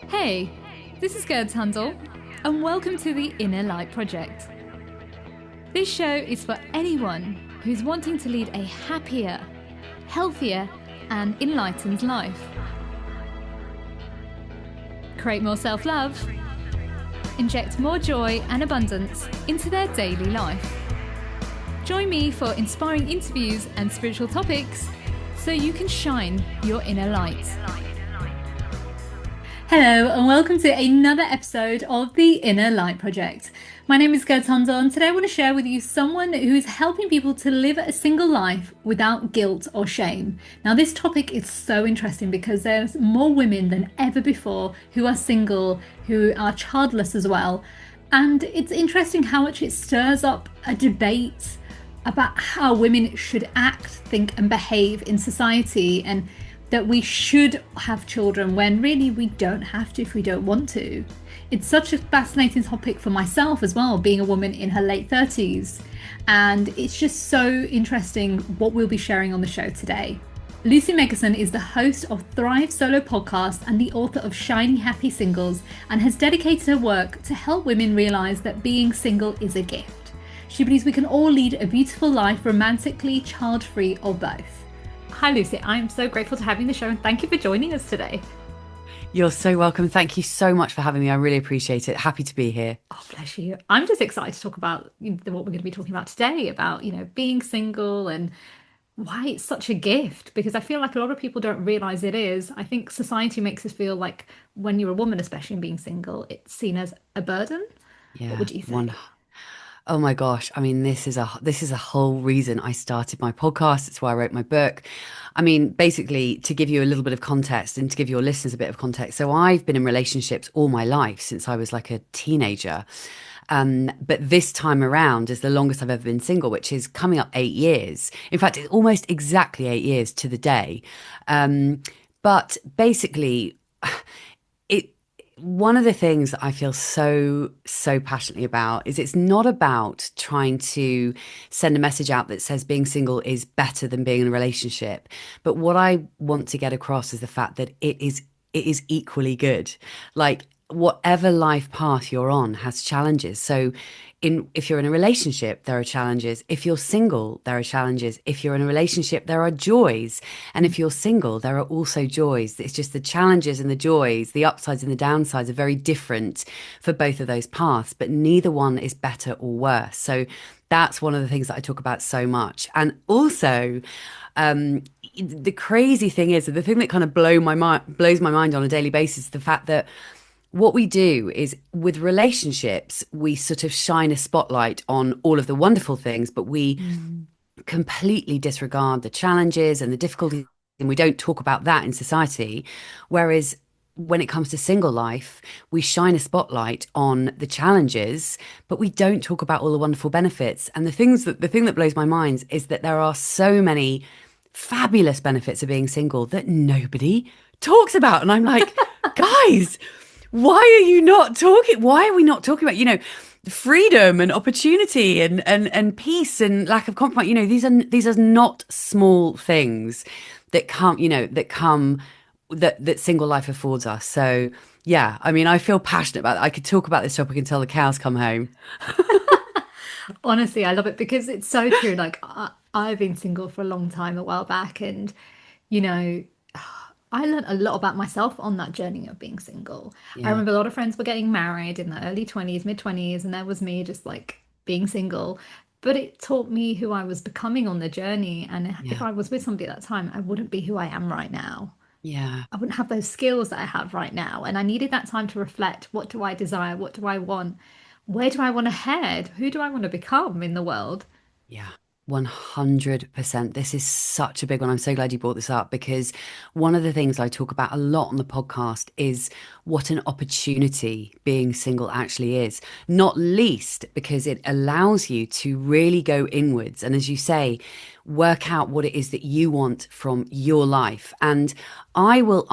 Hey, this is Gurds Hundal, and welcome to the Inner Light Project. This show is for anyone who's wanting to lead a happier, healthier, and enlightened life. Create more self-love, inject more joy and abundance into their daily life. Join me for inspiring interviews and spiritual topics so you can shine your inner light. Hello and welcome to another episode of the Inner Light Project. My name is Gurds Hundal and today I want to share with you someone who is helping people to live a single life without guilt or shame. Now this topic is so interesting because there's more women than ever before who are single, who are childless as well. And it's interesting how much it stirs up a debate about how women should act, think and behave in society, and that we should have children when really we don't have to if we don't want to. It's such a fascinating topic for myself as well, being a woman in her late 30s. And it's just so interesting what we'll be sharing on the show today. Lucy Meggeson is the host of Thrive Solo Podcast and the author of Shiny Happy Singles, and has dedicated her work to help women realise that being single is a gift. She believes we can all lead a beautiful life romantically, child-free or both. Hi Lucy, I'm so grateful to have you on the show and thank you for joining us today. You're so welcome. Thank you so much for having me. I really appreciate it. Happy to be here. Oh, bless you. I'm just excited to talk about what we're going to be talking about today, about, being single and why it's such a gift, because I feel like a lot of people don't realize it is. I think society makes us feel like when you're a woman, especially in being single, it's seen as a burden. Yeah. What would you say? Oh my gosh. I mean, this is a whole reason I started my podcast. It's why I wrote my book. I mean, basically, to give you a little bit of context and to give your listeners a bit of context. So I've been in relationships all my life since I was like a teenager. But this time around is the longest I've ever been single, which is coming up 8 years. In fact, it's almost exactly 8 years to the day. But basically, one of the things that I feel so passionately about is it's not about trying to send a message out that says being single is better than being in a relationship. But what I want to get across is the fact that it is equally good. Like whatever life path you're on has challenges. So if you're in a relationship, there are challenges. If you're single, there are challenges. If you're in a relationship, there are joys. And if you're single, there are also joys. It's just the challenges and the joys, the upsides and the downsides are very different for both of those paths, but neither one is better or worse. So that's one of the things that I talk about so much. And also, the crazy thing is, the thing that kind of blows my mind on a daily basis is the fact that what we do is with relationships, we sort of shine a spotlight on all of the wonderful things, but we completely disregard the challenges and the difficulties, and we don't talk about that in society. Whereas when it comes to single life, we shine a spotlight on the challenges, but we don't talk about all the wonderful benefits. And the thing that blows my mind is that there are so many fabulous benefits of being single that nobody talks about. And I'm like, guys, why are you not talking? Why are we not talking about, freedom and opportunity and peace and lack of compromise? These are not small things that that single life affords us. So yeah, I mean, I feel passionate about it. I could talk about this topic until the cows come home. Honestly, I love it because it's so true. Like I've been single for a long time, a while back, and I learned a lot about myself on that journey of being single. I remember a lot of friends were getting married in the early 20s, mid 20s, and there was me just like being single. But it taught me who I was becoming on the journey. And if I was with somebody at that time, I wouldn't be who I am right now. Yeah. I wouldn't have those skills that I have right now. And I needed that time to reflect. What do I desire? What do I want? Where do I want to head? Who do I want to become in the world? Yeah. 100%. This is such a big one. I'm so glad you brought this up because one of the things I talk about a lot on the podcast is what an opportunity being single actually is, not least because it allows you to really go inwards. And as you say, work out what it is that you want from your life. And I will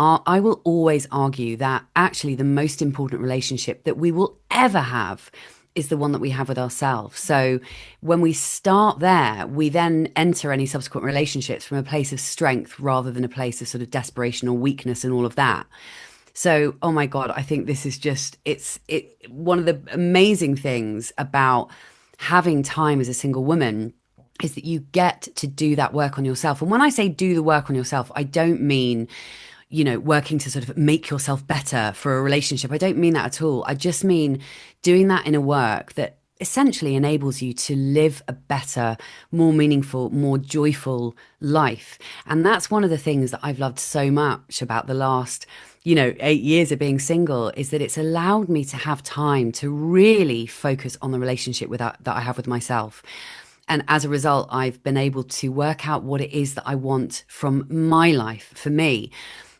always argue that actually the most important relationship that we will ever have is the one that we have with ourselves. So when we start there, we then enter any subsequent relationships from a place of strength rather than a place of sort of desperation or weakness and all of that. So, oh my God, I think this is just it one of the amazing things about having time as a single woman is that you get to do that work on yourself. And when I say do the work on yourself, I don't mean, working to sort of make yourself better for a relationship. I don't mean that at all. I just mean doing that in a work that essentially enables you to live a better, more meaningful, more joyful life. And that's one of the things that I've loved so much about the last 8 years of being single, is that it's allowed me to have time to really focus on the relationship that I have with myself. And as a result, I've been able to work out what it is that I want from my life for me.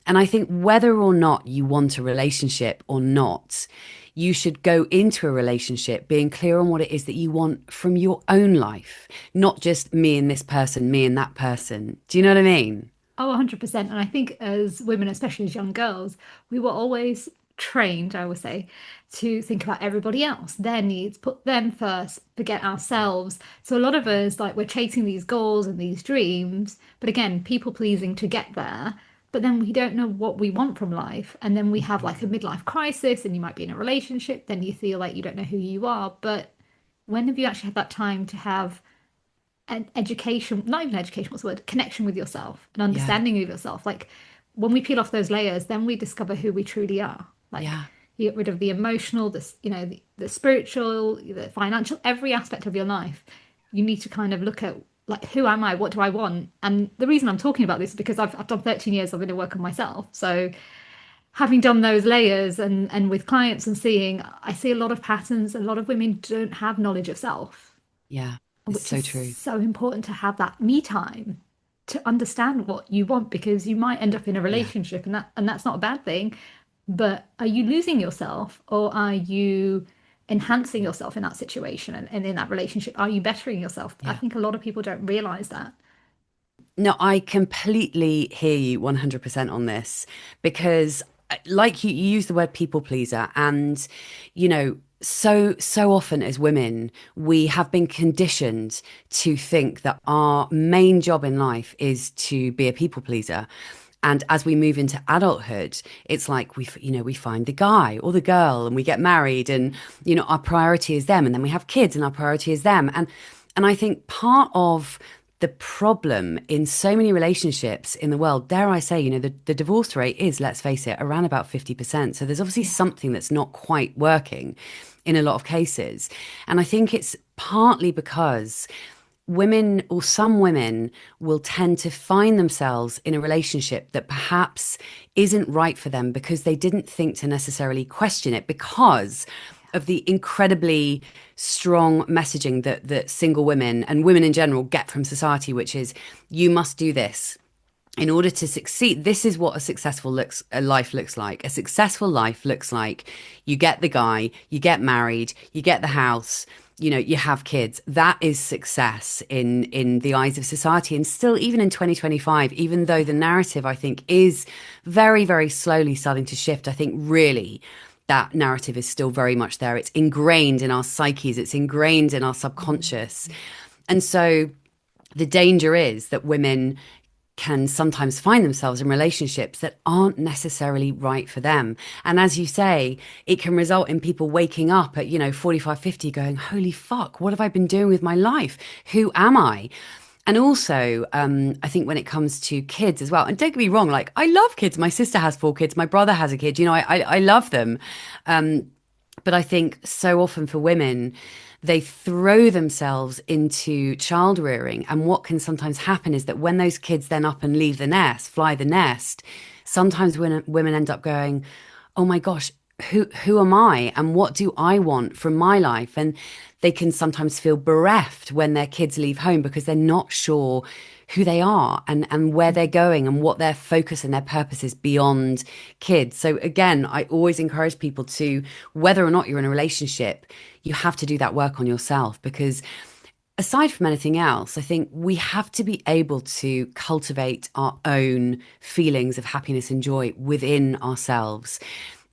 And I think whether or not you want a relationship or not, you should go into a relationship being clear on what it is that you want from your own life, not just me and this person, me and that person. Do you know what I mean? Oh, 100%. And I think as women, especially as young girls, we were always trained, I would say, to think about everybody else, their needs, put them first, forget ourselves. So a lot of us, like, we're chasing these goals and these dreams, but again, people pleasing to get there. But then we don't know what we want from life. And then we have like a midlife crisis, and you might be in a relationship, then you feel like you don't know who you are. But when have you actually had that time to have an education, not even education, what's the word? Connection with yourself, an Yeah. understanding of yourself. Like when we peel off those layers, then we discover who we truly are. Like Yeah. you get rid of the emotional, the spiritual, the financial, every aspect of your life. You need to kind of look at like, who am I? What do I want? And the reason I'm talking about this is because I've done 13 years of inner work on myself. So having done those layers and with clients and seeing, I see a lot of patterns. A lot of women don't have knowledge of self, Yeah. It's which is so true. so important to have that me time to understand what you want, because you might end up in a Yeah. relationship, and that's not a bad thing, but are you losing yourself, or are you enhancing yourself in that situation, and in that relationship are you bettering yourself? I Yeah. think a lot of people don't realize that. No, I completely hear you 100% on this because, like you use the word people pleaser, and so often as women, we have been conditioned to think that our main job in life is to be a people pleaser. And as we move into adulthood, it's like we find the guy or the girl and we get married, and our priority is them, and then we have kids and our priority is them. And I think part of the problem in so many relationships in the world, dare I say, the divorce rate is, let's face it, around about 50%. So there's obviously Yeah. something that's not quite working in a lot of cases. And I think it's partly because women, or some women, will tend to find themselves in a relationship that perhaps isn't right for them because they didn't think to necessarily question it, because of the incredibly strong messaging that single women and women in general get from society, which is, you must do this in order to succeed. This is what a life looks like. A successful life looks like you get the guy, you get married, you get the house, you have kids. That is success in the eyes of society. And still, even in 2025, even though the narrative, I think, is very, very slowly starting to shift, I think really that narrative is still very much there. It's ingrained in our psyches, it's ingrained in our subconscious. And so the danger is that women can sometimes find themselves in relationships that aren't necessarily right for them. And as you say, it can result in people waking up at, 45, 50, going, holy fuck, what have I been doing with my life? Who am I? And also, I think when it comes to kids as well, and don't get me wrong, like, I love kids. My sister has 4 kids. My brother has a kid. I love them. But I think so often for women, they throw themselves into child rearing. And what can sometimes happen is that when those kids then up and leave the nest, fly the nest, sometimes when women end up going, oh my gosh, who am I and what do I want from my life? And they can sometimes feel bereft when their kids leave home because they're not sure who they are and where they're going and what their focus and their purpose is beyond kids. So again, I always encourage people to, whether or not you're in a relationship, you have to do that work on yourself, because aside from anything else, I think we have to be able to cultivate our own feelings of happiness and joy within ourselves.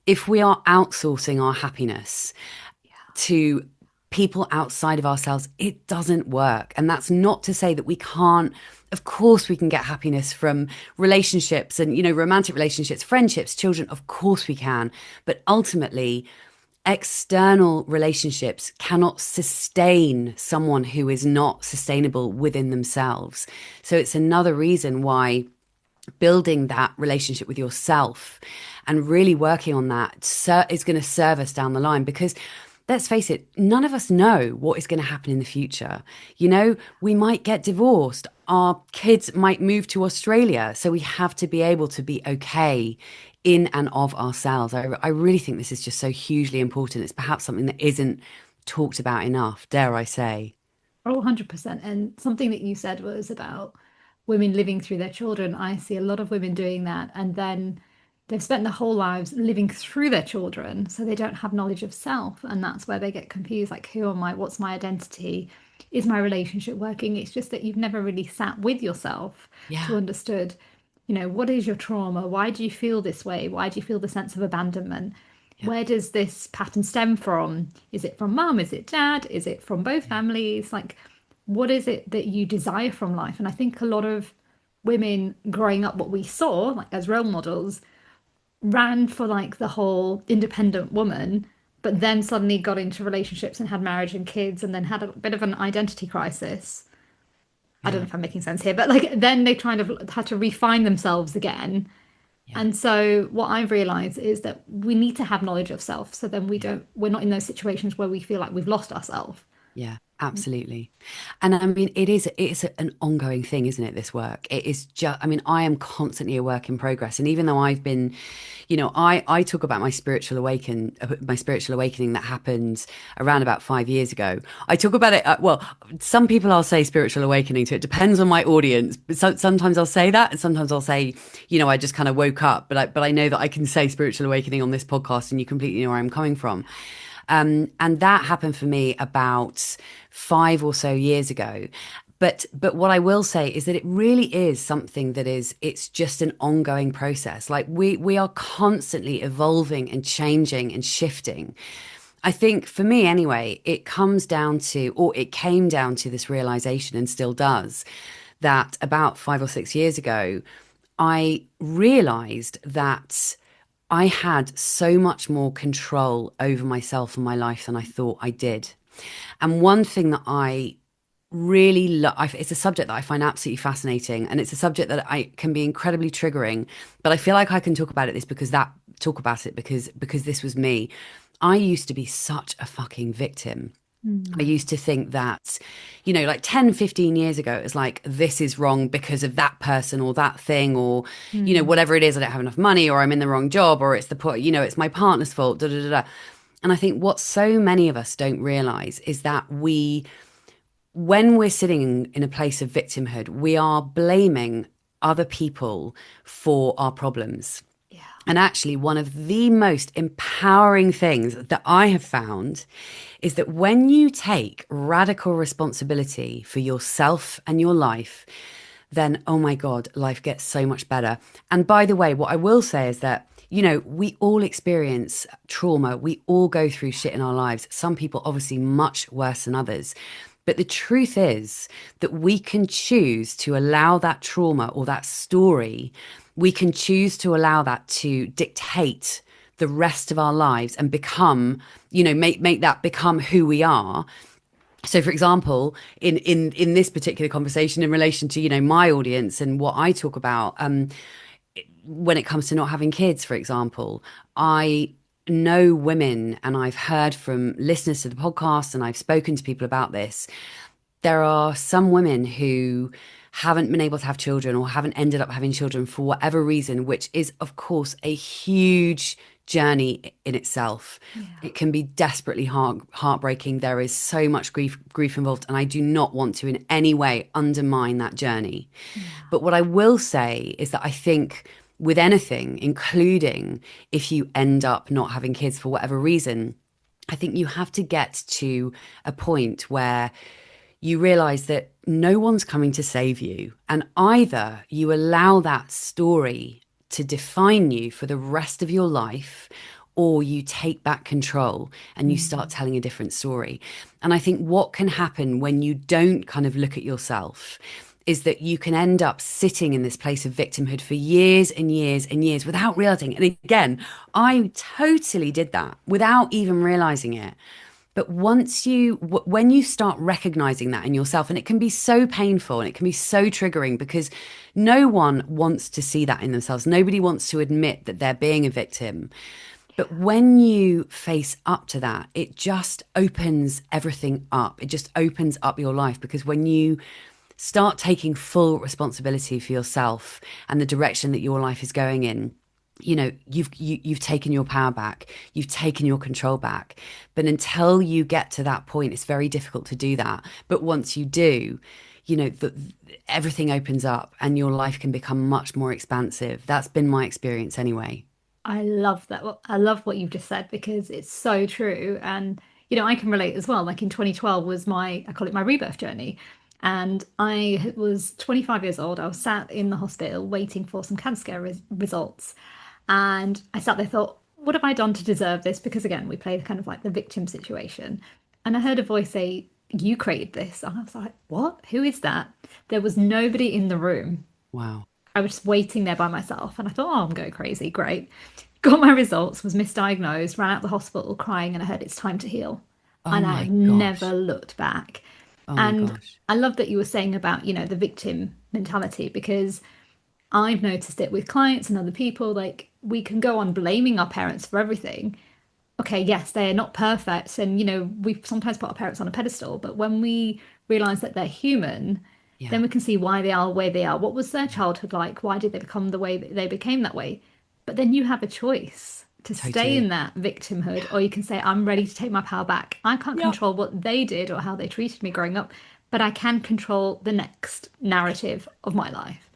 If we are outsourcing our happiness to people outside of ourselves, it doesn't work. And that's not to say that we can't. Of course, we can get happiness from relationships and, romantic relationships, friendships, children. Of course, we can. But ultimately, external relationships cannot sustain someone who is not sustainable within themselves. So it's another reason why building that relationship with yourself and really working on that is going to serve us down the line, because let's face it, none of us know what is going to happen in the future. We might get divorced. Our kids might move to Australia. So we have to be able to be okay in and of ourselves. I really think this is just so hugely important. It's perhaps something that isn't talked about enough, dare I say. Oh, 100%. And something that you said was about women living through their children. I see a lot of women doing that. And then they've spent their whole lives living through their children. So they don't have knowledge of self. And that's where they get confused. Like, who am I? What's my identity? Is my relationship working? It's just that you've never really sat with yourself to Yeah. understood, what is your trauma? Why do you feel this way? Why do you feel the sense of abandonment? Yeah. Where does this pattern stem from? Is it from mum? Is it dad? Is it from both families? Like, what is it that you desire from life? And I think a lot of women growing up, what we saw, like as role models, ran for like the whole independent woman, but then suddenly got into relationships and had marriage and kids and then had a bit of an identity crisis. I don't Yeah. know if I'm making sense here, but like then they kind of had to refine themselves again. Yeah. And so what I've realized is that we need to have knowledge of self. So then Yeah. we're not in those situations where we feel like we've lost ourselves. Yeah, absolutely. And I mean, it's an ongoing thing, isn't it? This work. It is just, I mean, I am constantly a work in progress. And even though I've been, I talk about my spiritual awakening that happened around about 5 years ago. I talk about it. Well, some people I'll say spiritual awakening to. It depends on my audience. But sometimes I'll say that, and sometimes I'll say, I just kind of woke up. But I know that I can say spiritual awakening on this podcast, and you completely know where I'm coming from. And that happened for me about 5 or so years ago. But what I will say is that it really is something it's just an ongoing process. Like we are constantly evolving and changing and shifting. I think for me anyway, it came down to this realization, and still does, that about 5 or 6 years ago, I realized that I had so much more control over myself and my life than I thought I did. And one thing that I really love, it's a subject that I find absolutely fascinating, and it's a subject that I can be incredibly triggering, but I feel like I can talk about it because this was me. I used to be such a fucking victim. I Mm. used to think that, like 10, 15 years ago, it was like, this is wrong because of that person or that thing, or, Mm. whatever it is, I don't have enough money, or I'm in the wrong job, or it's my partner's fault, da da da da. And I think what so many of us don't realize is that when we're sitting in a place of victimhood, we are blaming other people for our problems. Yeah. And actually, one of the most empowering things that I have found is that when you take radical responsibility for yourself and your life, then, oh my God, life gets so much better. And by the way, what I will say is that, we all experience trauma. We all go through shit in our lives. Some people, obviously, much worse than others. But the truth is that we can choose to allow that trauma or that story, we can choose to allow that to dictate the rest of our lives and become, make that become who we are. So for example, in this particular conversation in relation to, my audience and what I talk about, when it comes to not having kids, for example, I know women, and I've heard from listeners to the podcast, and I've spoken to people about this. There are some women who haven't been able to have children or haven't ended up having children for whatever reason, which is, of course, a huge journey in itself. Yeah. It can be desperately heartbreaking. There is so much grief involved, and I do not want to in any way undermine that journey. Yeah. But what I will say is that I think with anything, including if you end up not having kids for whatever reason, I think you have to get to a point where you realize that no one's coming to save you. And either you allow that story to define you for the rest of your life, or you take back control and you start telling a different story. And I think what can happen when you don't kind of look at yourself is that you can end up sitting in this place of victimhood for years and years and years without realizing. And again, I totally did that without even realizing it. But when you start recognizing that in yourself, and it can be so painful and it can be so triggering because no one wants to see that in themselves. Nobody wants to admit that they're being a victim. But when you face up to that, it just opens everything up. It just opens up your life because when you start taking full responsibility for yourself and the direction that your life is going in, you've taken your power back, you've taken your control back. But until you get to that point, it's very difficult to do that. But once you do, everything opens up and your life can become much more expansive. That's been my experience anyway. I love that. Well, I love what you've just said because it's so true. And, I can relate as well. Like in 2012 was I call it my rebirth journey. And I was 25 years old. I was sat in the hospital waiting for some cancer scare results. And I sat there, thought, what have I done to deserve this? Because again, we play kind of like the victim situation. And I heard a voice say, you created this. And I was like, what? Who is that? There was nobody in the room. Wow. I was just waiting there by myself. And I thought, oh, I'm going crazy. Great. Got my results, was misdiagnosed, ran out of the hospital crying, and I heard it's time to heal. Oh And my I've never gosh. looked back. Oh my And gosh. I love that you were saying about, the victim mentality because I've noticed it with clients and other people. Like, we can go on blaming our parents for everything. Okay, yes, they're not perfect. And, we sometimes put our parents on a pedestal. But when we realize that they're human, Yeah. then we can see why they are the way they are. What was their childhood like? Why did they become the way that they became that way? But then you have a choice to stay in Totally. that victimhood, or you can say, I'm ready to take my power back. I can't Yeah. control what they did or how they treated me growing up, but I can control the next narrative of my life.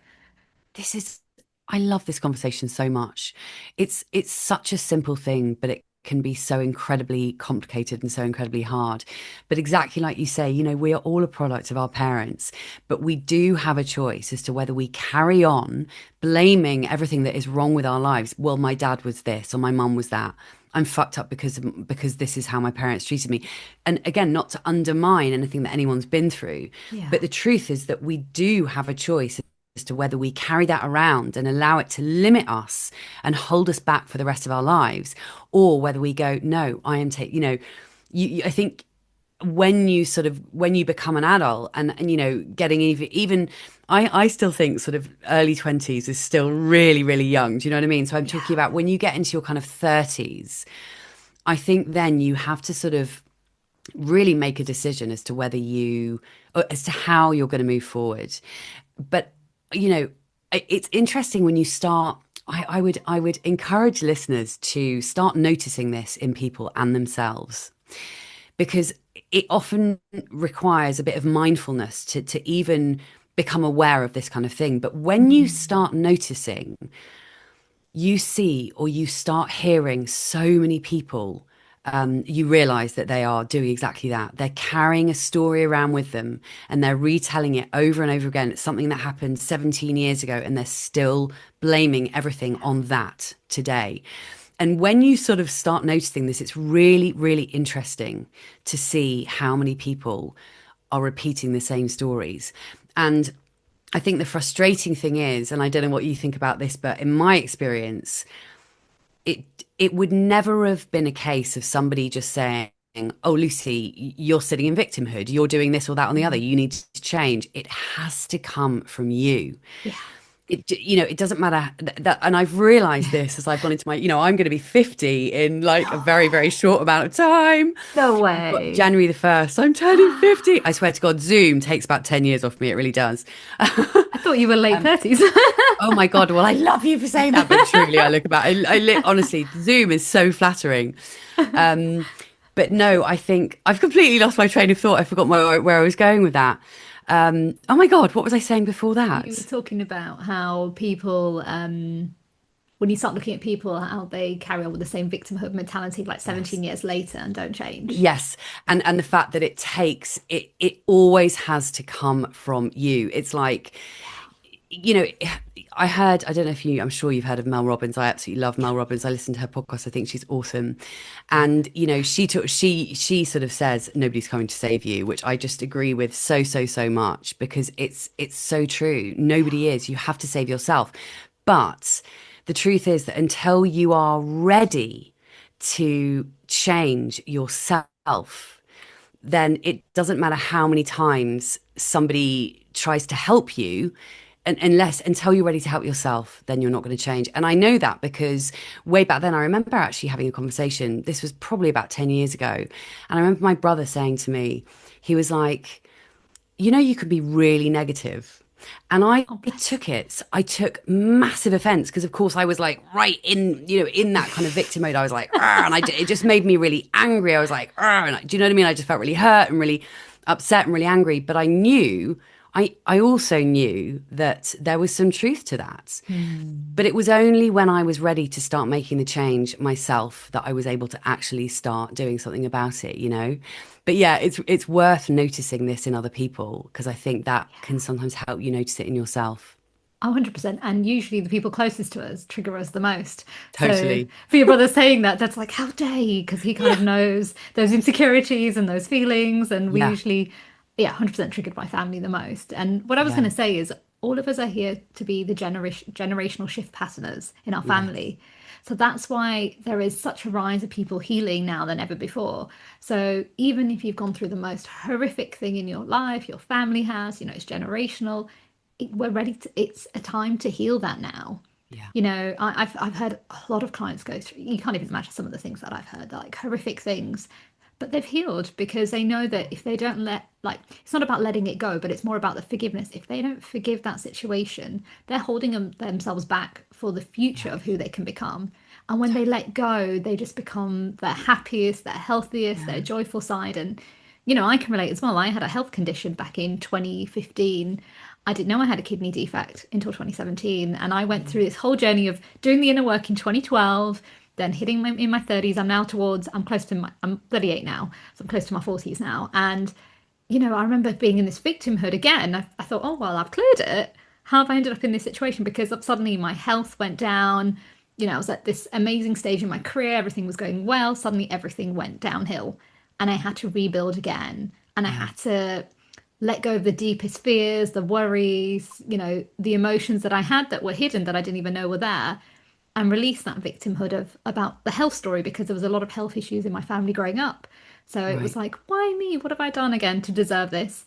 This is I love this conversation so much. It's such a simple thing, but it can be so incredibly complicated and so incredibly hard. But exactly like you say, we are all a product of our parents, but we do have a choice as to whether we carry on blaming everything that is wrong with our lives. Well, my dad was this or my mum was that. I'm fucked up because this is how my parents treated me. And again, not to undermine anything that anyone's been through, Yeah. but the truth is that we do have a choice as to whether we carry that around and allow it to limit us and hold us back for the rest of our lives, or whether we go, no, I am taking, I think when you become an adult and getting even I still think sort of early 20s is still really, really young. Do you know what I mean? So I'm talking Yeah. about when you get into your kind of 30s, I think then you have to sort of really make a decision as to or as to how you're going to move forward. But it's interesting when you start. I would encourage listeners to start noticing this in people and themselves because it often requires a bit of mindfulness to even become aware of this kind of thing. But when you Mm. start noticing, you see or you start hearing so many people, you realize that they are doing exactly that. They're carrying a story around with them and they're retelling it over and over again. It's something that happened 17 years ago and they're still blaming everything on that today. And when you sort of start noticing this, it's really, really interesting to see how many people are repeating the same stories. And I think the frustrating thing is, and I don't know what you think about this, but in my experience, it it would never have been a case of somebody just saying, "Oh, Lucy, you're sitting in victimhood. You're doing this or that or the other. Mm. You need to change." It has to come from you. Yeah. It doesn't matter that, and I've realized this as I've gone into I'm going to be 50 in like a very, very short amount of time. No I've got way. January the 1st. I'm turning 50. I swear to God, Zoom takes about 10 years off me. It really does. I thought you were late 30s. Oh my God. Well, I love you for saying that, but truly, honestly, Zoom is so flattering. Um, but no, I think I've completely lost my train of thought. I forgot where I was going with that. Oh my God, what was I saying before You were that? talking about how people, when you start looking at people, how they carry on with the same victimhood mentality like 17 Yes. years later and don't change. Yes, and the fact that it always has to come from you. It's like you know, I don't know if I'm sure you've heard of Mel Robbins. I absolutely love Mel Robbins. I listen to her podcast. I think she's awesome. And, she sort of says, nobody's coming to save you, which I just agree with so, so, so much because it's so true. Nobody is. You have to save yourself. But the truth is that until you are ready to change yourself, then it doesn't matter how many times somebody tries to help you. And until you're ready to help yourself, then you're not going to change. And I know that because way back then, I remember actually having a conversation. This was probably about 10 years ago. And I remember my brother saying to me, he was like, you could be really negative. And I Oh, bless. took it. I took massive offense because, of course, I was like right in that kind of victim mode. I was like, "Argh," and it just made me really angry. I was like, "Argh," and do you know what I mean? I just felt really hurt and really upset and really angry. But I also knew that there was some truth to that. Hmm. But it was only when I was ready to start making the change myself that I was able to actually start doing something about it. But yeah, it's worth noticing this in other people because I think that can sometimes help you notice it in yourself. 100%. And usually the people closest to us trigger us the most. So Totally. for your brother saying that, that's like, how dare he? Because he kind of knows those insecurities and those feelings. And we Yeah. usually, yeah, 100% triggered by family the most. And what I was going Yeah. to say is all of us are here to be the generational shift patterners in our Yes. family. So that's why there is such a rise of people healing now than ever before. So even if you've gone through the most horrific thing in your life, your family has, it's generational, we're ready to, it's a time to heal that now. Yeah. I've heard a lot of clients go through, you can't even imagine some of the things that I've heard, they're like horrific things, but they've healed because they know that if they don't it's not about letting it go, but it's more about the forgiveness. If they don't forgive that situation, they're holding themselves back for the future of who Yes. they can become. And when they let go, they just become their happiest, their healthiest, their Yeah. joyful side. And I can relate as well. I had a health condition back in 2015. I didn't know I had a kidney defect until 2017. And I went through this whole journey of doing the inner work in 2012, then hitting in my 30s. I'm 38 now. So I'm close to my 40s now. And, I remember being in this victimhood again. I thought, oh, well, I've cleared it. How have I ended up in this situation? Because suddenly my health went down. I was at this amazing stage in my career. Everything was going well. Suddenly everything went downhill and I had to rebuild again. And I Yeah. had to let go of the deepest fears, the worries, the emotions that I had that were hidden that I didn't even know were there, and release that victimhood of about the health story because there was a lot of health issues in my family growing up. So it was Right. like, why me? What have I done again to deserve this?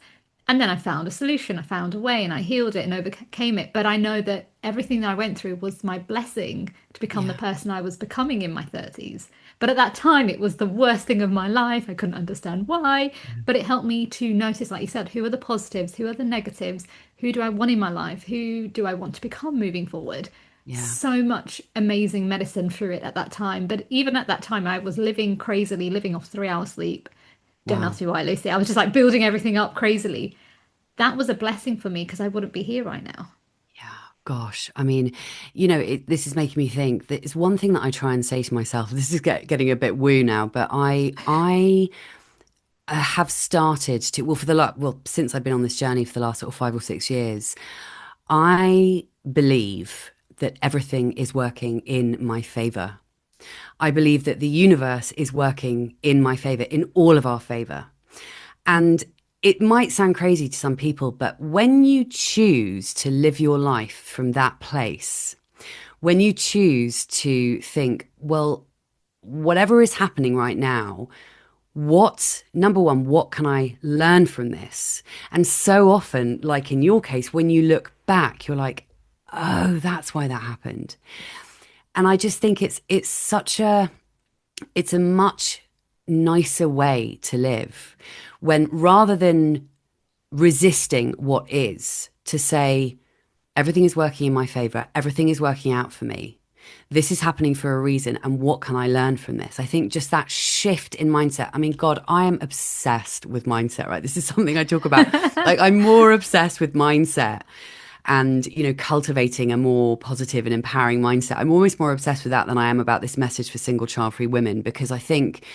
And then I found a solution, I found a way, and I healed it and overcame it. But I know that everything that I went through was my blessing to become the Yeah. person I was becoming in my 30s. But at that time, it was the worst thing of my life. I couldn't understand why. But it helped me to notice, like you said, who are the positives, who are the negatives, who do I want in my life, who do I want to become moving forward. Yeah. So much amazing medicine through it at that time. But even at that time, I was living crazily, living off 3 hours sleep. Don't Wow. ask me why, Lucy. I was just like building everything up crazily. That was a blessing for me because I wouldn't be here right now. Yeah. Gosh, I mean, this is making me think that it's one thing that I try and say to myself. This is getting a bit woo now, but I have started to, well, since I've been on this journey for the last sort of 5 or 6 years, I believe that everything is working in my favor. I believe that the universe is working in my favor, in all of our favor. And it might sound crazy to some people, but when you choose to live your life from that place, when you choose to think, well, whatever is happening right now, number one, what can I learn from this? And so often, like in your case, when you look back, you're like, oh, that's why that happened. And I just think it's a much nicer way to live when rather than resisting what is, to say, everything is working in my favor, everything is working out for me. This is happening for a reason, and what can I learn from this? I think just that shift in mindset. I mean, God, I am obsessed with mindset, right? This is something I talk about. Like, I'm more obsessed with mindset and, cultivating a more positive and empowering mindset. I'm almost more obsessed with that than I am about this message for single child-free women, because I think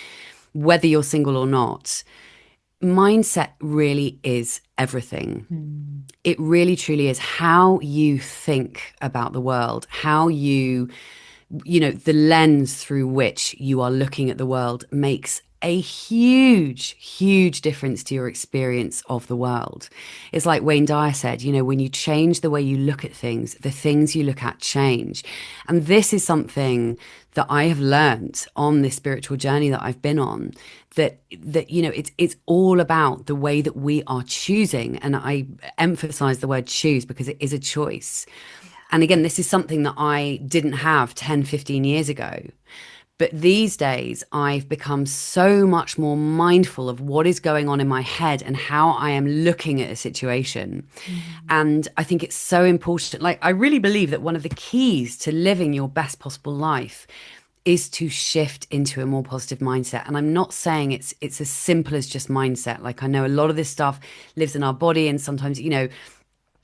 whether you're single or not, mindset really is everything. Mm. It really truly is how you think about the world, how the lens through which you are looking at the world makes a huge, huge difference to your experience of the world. It's like Wayne Dyer said, when you change the way you look at things, the things you look at change. And this is something that I have learned on this spiritual journey that I've been on, it's all about the way that we are choosing. And I emphasize the word choose because it is a choice. And again, this is something that I didn't have 10, 15 years ago. But these days, I've become so much more mindful of what is going on in my head and how I am looking at a situation. Mm. And I think it's so important. Like, I really believe that one of the keys to living your best possible life is to shift into a more positive mindset. And I'm not saying it's as simple as just mindset. Like, I know a lot of this stuff lives in our body, and sometimes,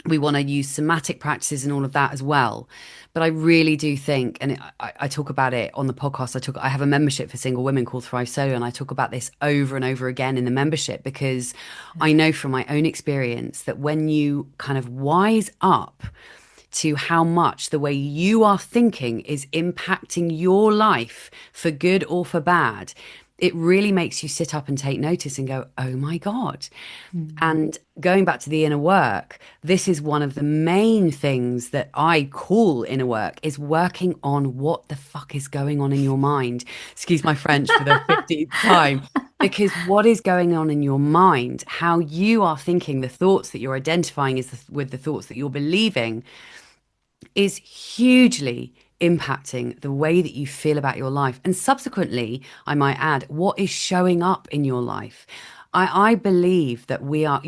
we want to use somatic practices and all of that as well. But I really do think, and I talk about it on the podcast. I have a membership for single women called Thrive Solo, and I talk about this over and over again in the membership because I know from my own experience that when you kind of wise up to how much the way you are thinking is impacting your life for good or for bad, it really makes you sit up and take notice and go, oh my God. Mm. And going back to the inner work, this is one of the main things that I call inner work is working on what the fuck is going on in your mind. Excuse my French for the 15th time. Because what is going on in your mind, how you are thinking, the thoughts that you're identifying with the thoughts that you're believing, is hugely impacting the way that you feel about your life. And subsequently, I might add, what is showing up in your life. I believe that we are,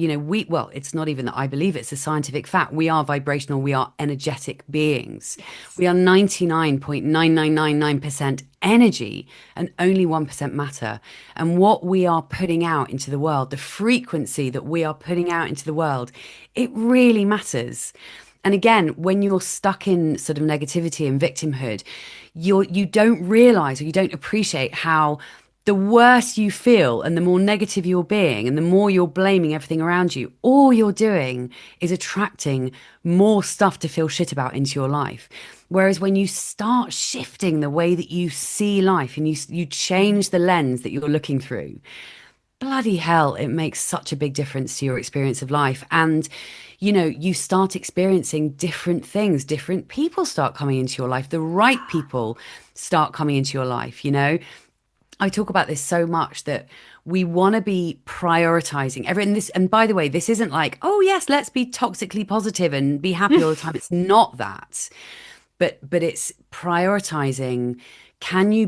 well, it's not even that I believe it's a scientific fact. We are vibrational, we are energetic beings. Yes. We are 99.9999% energy and only 1% matter. And what we are putting out into the world, the frequency that we are putting out into the world, it really matters. And again, when you're stuck in sort of negativity and victimhood, you don't realize or you don't appreciate how the worse you feel and the more negative you're being and the more you're blaming everything around you, all you're doing is attracting more stuff to feel shit about into your life. Whereas when you start shifting the way that you see life and you change the lens that you're looking through, bloody hell, it makes such a big difference to your experience of life. And, you start experiencing different things, different people start coming into your life, the right people start coming into your life. I talk about this so much that we want to be prioritizing everything. This, and by the way, this isn't like, oh yes, let's be toxically positive and be happy all the time. It's not that, but it's prioritizing. Can you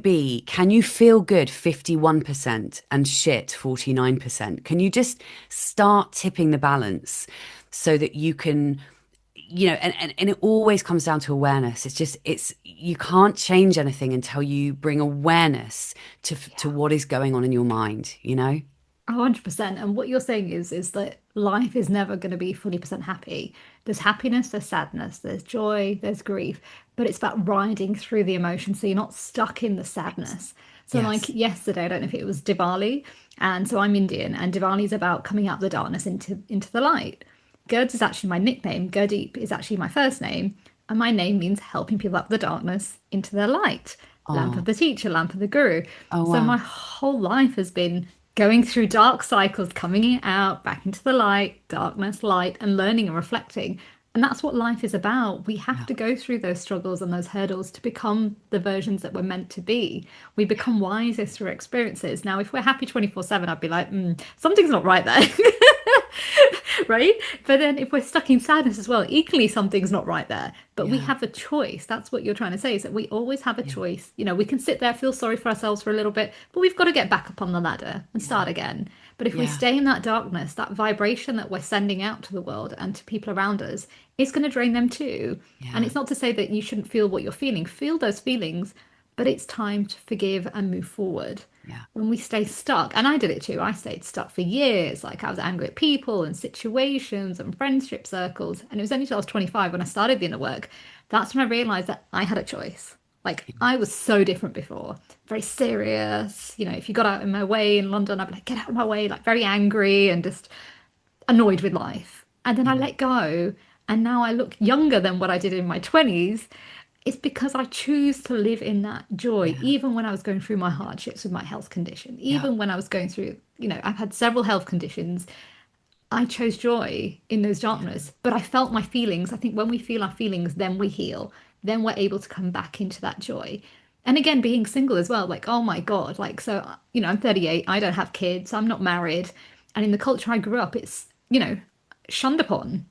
feel good 51% and shit 49%? Can you just start tipping the balance so that you can, and it always comes down to awareness. You can't change anything until you bring awareness to what is going on in your mind. 100%. And what you're saying is that life is never going to be fully percent happy. There's happiness, there's sadness, there's joy, there's grief, but it's about riding through the emotions so you're not stuck in the sadness. So like Yes. yesterday, I don't know if it was Diwali, and so I'm Indian, and Diwali is about coming out of the darkness into the light. Gurds is actually my nickname. Gurdeep is actually my first name, and my name means helping people out of the darkness into their light. Lamp of Oh, the teacher, lamp of the guru. oh So my wow. whole life has been going through dark cycles, coming out, back into the light, darkness, light, and learning and reflecting. And that's what life is about. We have Yeah. to go through those struggles and those hurdles to become the versions that we're meant to be. We become wiser through experiences. Now, if we're happy 24/7, I'd be like, something's not right there. Right? But then if we're stuck in sadness as well, equally something's not right there. But we Yeah. have a choice. That's what you're trying to say, is that we always have a Yeah. choice. We can sit there, feel sorry for ourselves for a little bit, but we've got to get back up on the ladder and Yeah. start again. But if we Yeah. stay in that darkness, that vibration that we're sending out to the world and to people around us is going to drain them too. And Yeah. it's not to say that you shouldn't feel what you're feeling. Feel those feelings, but it's time to forgive and move forward. Yeah. When we stay stuck, and I did it too, I stayed stuck for years. Like I was angry at people and situations and friendship circles. And it was only till I was 25 when I started the inner work. That's when I realized that I had a choice. Like I was so different before, very serious. If you got out in my way in London, I'd be like, get out of my way, like very angry and just annoyed with life. And then I Yeah. let go. And now I look younger than what I did in my 20s. It's because I choose to live in that joy, Yeah. even when I was going through my hardships with my health condition, Yeah. even when I was going through, I've had several health conditions. I chose joy in those Yeah. darkness, but I felt my feelings. I think when we feel our feelings, then we heal. Then we're able to come back into that joy. And again, being single as well, like, oh my God, like, so, I'm 38, I don't have kids, I'm not married. And in the culture I grew up, it's, shunned upon.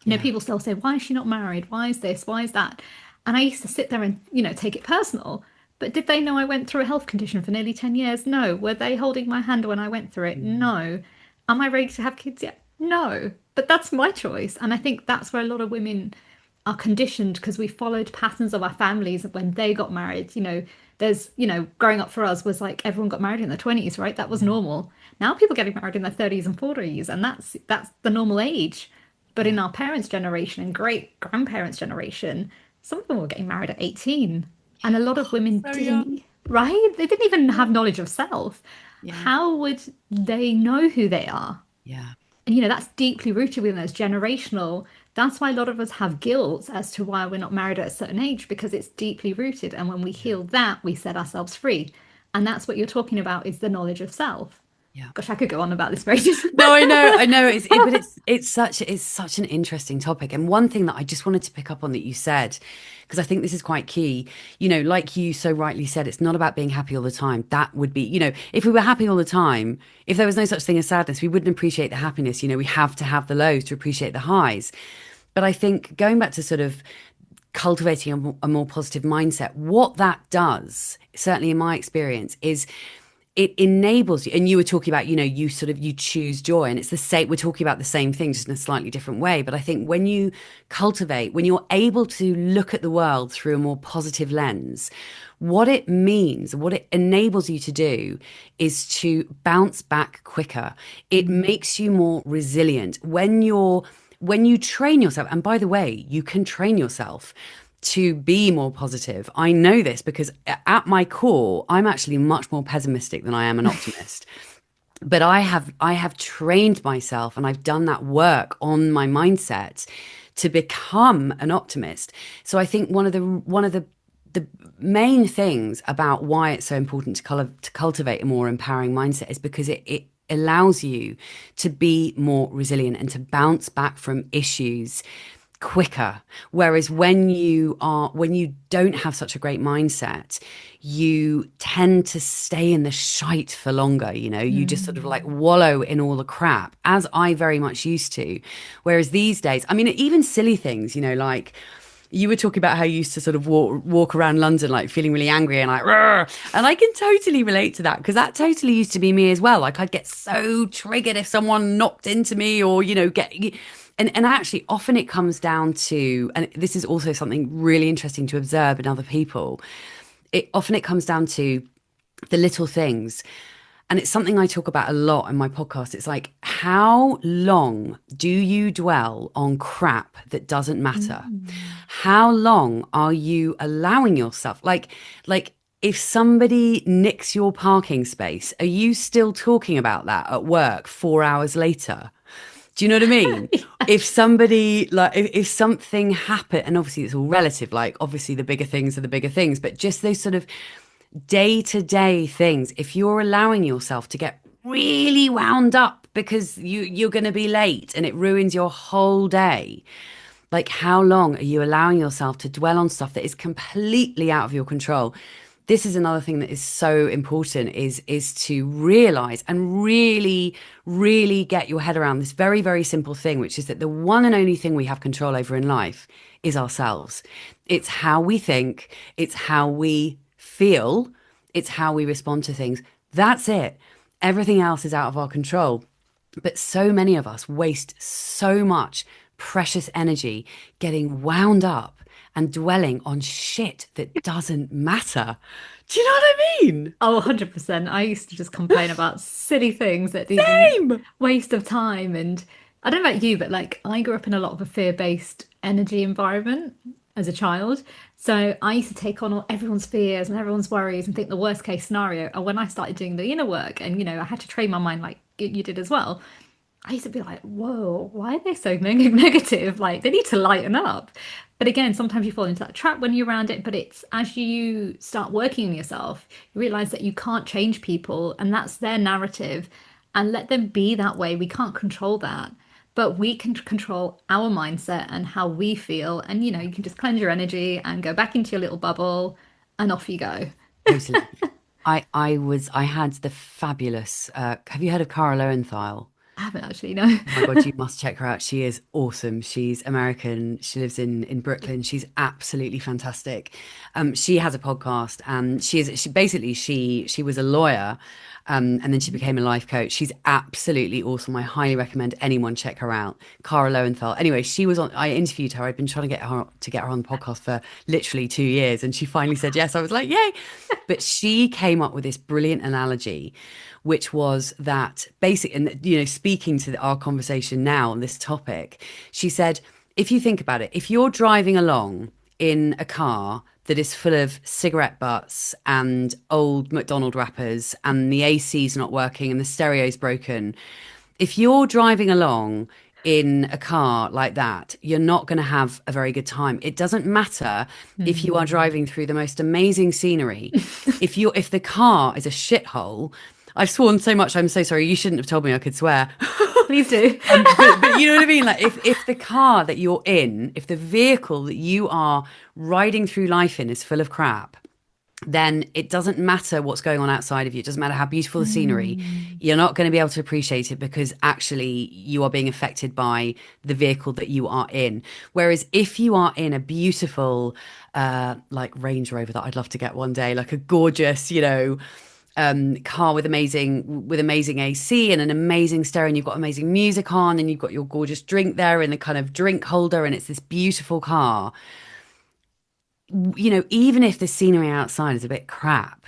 Yeah. People still say, why is she not married? Why is this? Why is that? And I used to sit there and, take it personal. But did they know I went through a health condition for nearly 10 years? No. Were they holding my hand when I went through it? Mm. No. Am I ready to have kids yet? No. But that's my choice. And I think that's where a lot of women are conditioned because we followed patterns of our families when they got married. Growing up for us was like everyone got married in their 20s, right? That was Yeah. normal. Now people getting married in their 30s and 40s, and that's the normal age. But Yeah. in our parents' generation and great grandparents' generation, some of them were getting married at 18. And a lot of women So didn't, young. right? They didn't even Yeah. have knowledge of self. Yeah. How would they know who they are? Yeah. And that's deeply rooted within us, generational. That's why a lot of us have guilt as to why we're not married at a certain age, because it's deeply rooted. And when we Yeah. heal that, we set ourselves free. And that's what you're talking about is the knowledge of self. Yeah. Gosh, I could go on about this for ages. No, I know. But it's such an interesting topic. And one thing that I just wanted to pick up on that you said, because I think this is quite key. Like you so rightly said, it's not about being happy all the time. That would be, if we were happy all the time, if there was no such thing as sadness, we wouldn't appreciate the happiness. We have to have the lows to appreciate the highs. But I think going back to sort of cultivating a more positive mindset, what that does, certainly in my experience, is it enables you. And you were talking about, you choose joy, and it's the same. We're talking about the same thing, just in a slightly different way. But I think when you cultivate, when you're able to look at the world through a more positive lens, what it means, what it enables you to do is to bounce back quicker. It makes you more resilient when you train yourself. And by the way, you can train yourself to be more positive. I know this because at my core, I'm actually much more pessimistic than I am an optimist. But I have trained myself, and I've done that work on my mindset to become an optimist. So I think one of the main things about why it's so important to cultivate a more empowering mindset is because it allows you to be more resilient and to bounce back from issues quicker. Whereas when you don't have such a great mindset, you tend to stay in the shite for longer. You just sort of like Mm. wallow in all the crap, as I very much used to. Whereas these days, I mean, even silly things, like you were talking about how you used to sort of walk around London like feeling really angry and like, "Rrr." And I can totally relate to that because that totally used to be me as well. Like I'd get so triggered if someone knocked into me or, get. And actually, often it comes down to, and this is also something really interesting to observe in other people. It comes down to the little things. And it's something I talk about a lot in my podcast. It's like, how long do you dwell on crap that doesn't matter? Mm. How long are you allowing yourself? Like if somebody nicks your parking space, are you still talking about that at work 4 hours later? Do you know what I mean? If somebody if something happened, and obviously it's all relative, like obviously the bigger things are the bigger things, but just those sort of day to day things, if you're allowing yourself to get really wound up because you're going to be late and it ruins your whole day, like how long are you allowing yourself to dwell on stuff that is completely out of your control? This is another thing that is so important is to realize and really get your head around this very, very simple thing, which is that the one and only thing we have control over in life is ourselves. It's how we think, it's how we feel, it's how we respond to things. That's it. Everything else is out of our control. But so many of us waste so much precious energy getting wound up and dwelling on shit that doesn't matter. Do you know what I mean? Oh, 100%. I used to just complain about silly things that even Same. waste of time. And I don't know about you, but like I grew up in a lot of a fear-based energy environment as a child. So I used to take on all everyone's fears and everyone's worries and think the worst case scenario. And when I started doing the inner work and, I had to train my mind like you did as well, I used to be like, whoa, why are they so negative? Like, they need to lighten up. But again, sometimes you fall into that trap when you're around it. But it's as you start working on yourself, you realize that you can't change people and that's their narrative and let them be that way. We can't control that. But we can control our mindset and how we feel. And, you can just cleanse your energy and go back into your little bubble and off you go. Totally. I had the fabulous have you heard of Cara Lowenthal? I haven't actually, no. Oh my God, you must check her out. She is awesome. She's American. She lives in Brooklyn. She's absolutely fantastic. She has a podcast, and she was a lawyer, and then she became a life coach. She's absolutely awesome. I highly recommend anyone check her out. Cara Lowenthal. Anyway, she was on. I interviewed her. I'd been trying to get her on the podcast for literally 2 years, and she finally said yes. I was like, yay! But she came up with this brilliant analogy, which was that basic, and speaking to our conversation now on this topic, she said, if you think about it, if you're driving along in a car that is full of cigarette butts and old McDonald wrappers and the AC's not working and the stereo's broken, if you're driving along in a car like that, you're not going to have a very good time. It doesn't matter if you are driving through the most amazing scenery. If the car is a shithole, I've sworn so much. I'm so sorry. You shouldn't have told me I could swear. Please do. But you know what I mean? Like if the car that you're in, if the vehicle that you are riding through life in is full of crap, then it doesn't matter what's going on outside of you. It doesn't matter how beautiful the scenery. You're not going to be able to appreciate it because actually you are being affected by the vehicle that you are in. Whereas if you are in a beautiful, like Range Rover that I'd love to get one day, like a gorgeous, car with amazing AC and an amazing stereo, and you've got amazing music on, and you've got your gorgeous drink there in the kind of drink holder, and it's this beautiful car. Even if the scenery outside is a bit crap,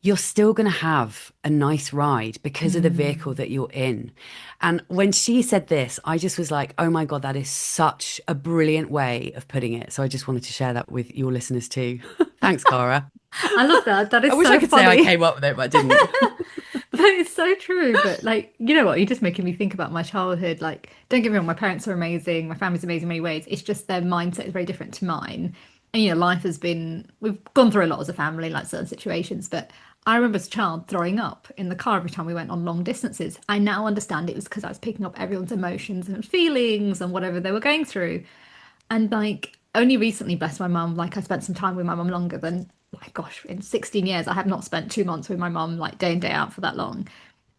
you're still going to have a nice ride because of the vehicle that you're in. And when she said this, I just was like, oh my God, that is such a brilliant way of putting it. So I just wanted to share that with your listeners too. Thanks, Cara. I love that. That I is wish I so could say I funny. came up with it, but I didn't. That is so true. But like, you know what? You're just making me think about my childhood. Like, don't get me wrong, my parents are amazing. My family's amazing in many ways. It's just their mindset is very different to mine. And life has been, we've gone through a lot as a family, like certain situations. But I remember as a child throwing up in the car every time we went on long distances. I now understand it was because I was picking up everyone's emotions and feelings and whatever they were going through. And like only recently, bless my mum, like I spent some time with my mum longer than, my gosh, in 16 years, I have not spent 2 months with my mum like day in, day out for that long.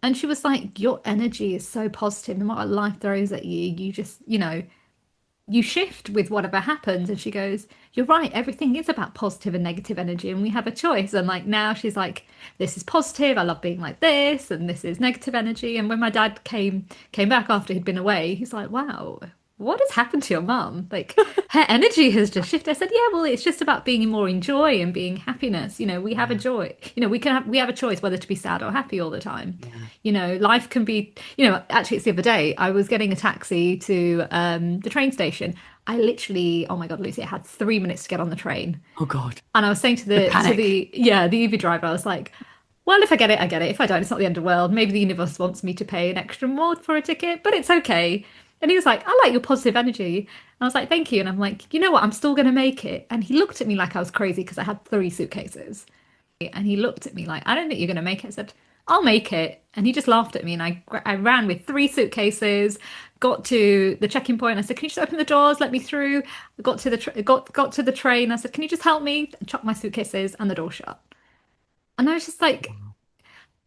And she was like, your energy is so positive. No matter what life throws at you, you just, you shift with whatever happens. And she goes, you're right. Everything is about positive and negative energy, and we have a choice. And like now she's like, this is positive. I love being like this, and this is negative energy. And when my dad came back after he'd been away, he's like, wow, what has happened to your mum? Like her energy has just shifted. I said, yeah, well, it's just about being more in joy and being happiness. We have a joy. We have a choice whether to be sad or happy all the time. Yeah. Life can be, actually it's the other day, I was getting a taxi to the train station. I literally, oh my God, Lucy, I had 3 minutes to get on the train. Oh God. And I was saying to The the to panic. the yeah, the Uber driver, I was like, well, if I get it, I get it. If I don't, it's not the end of the world. Maybe the universe wants me to pay an extra more for a ticket, but it's okay. And he was like, I like your positive energy. And I was like, thank you. And I'm like, you know what? I'm still going to make it. And he looked at me like I was crazy because I had 3 suitcases. And he looked at me like, I don't think you're going to make it. I said, I'll make it. And he just laughed at me. And I ran with 3 suitcases, got to the check-in point. I said, can you just open the doors, let me through? I got to got to the train. I said, can you just help me? Chuck my suitcases and the door shut. And I was just like,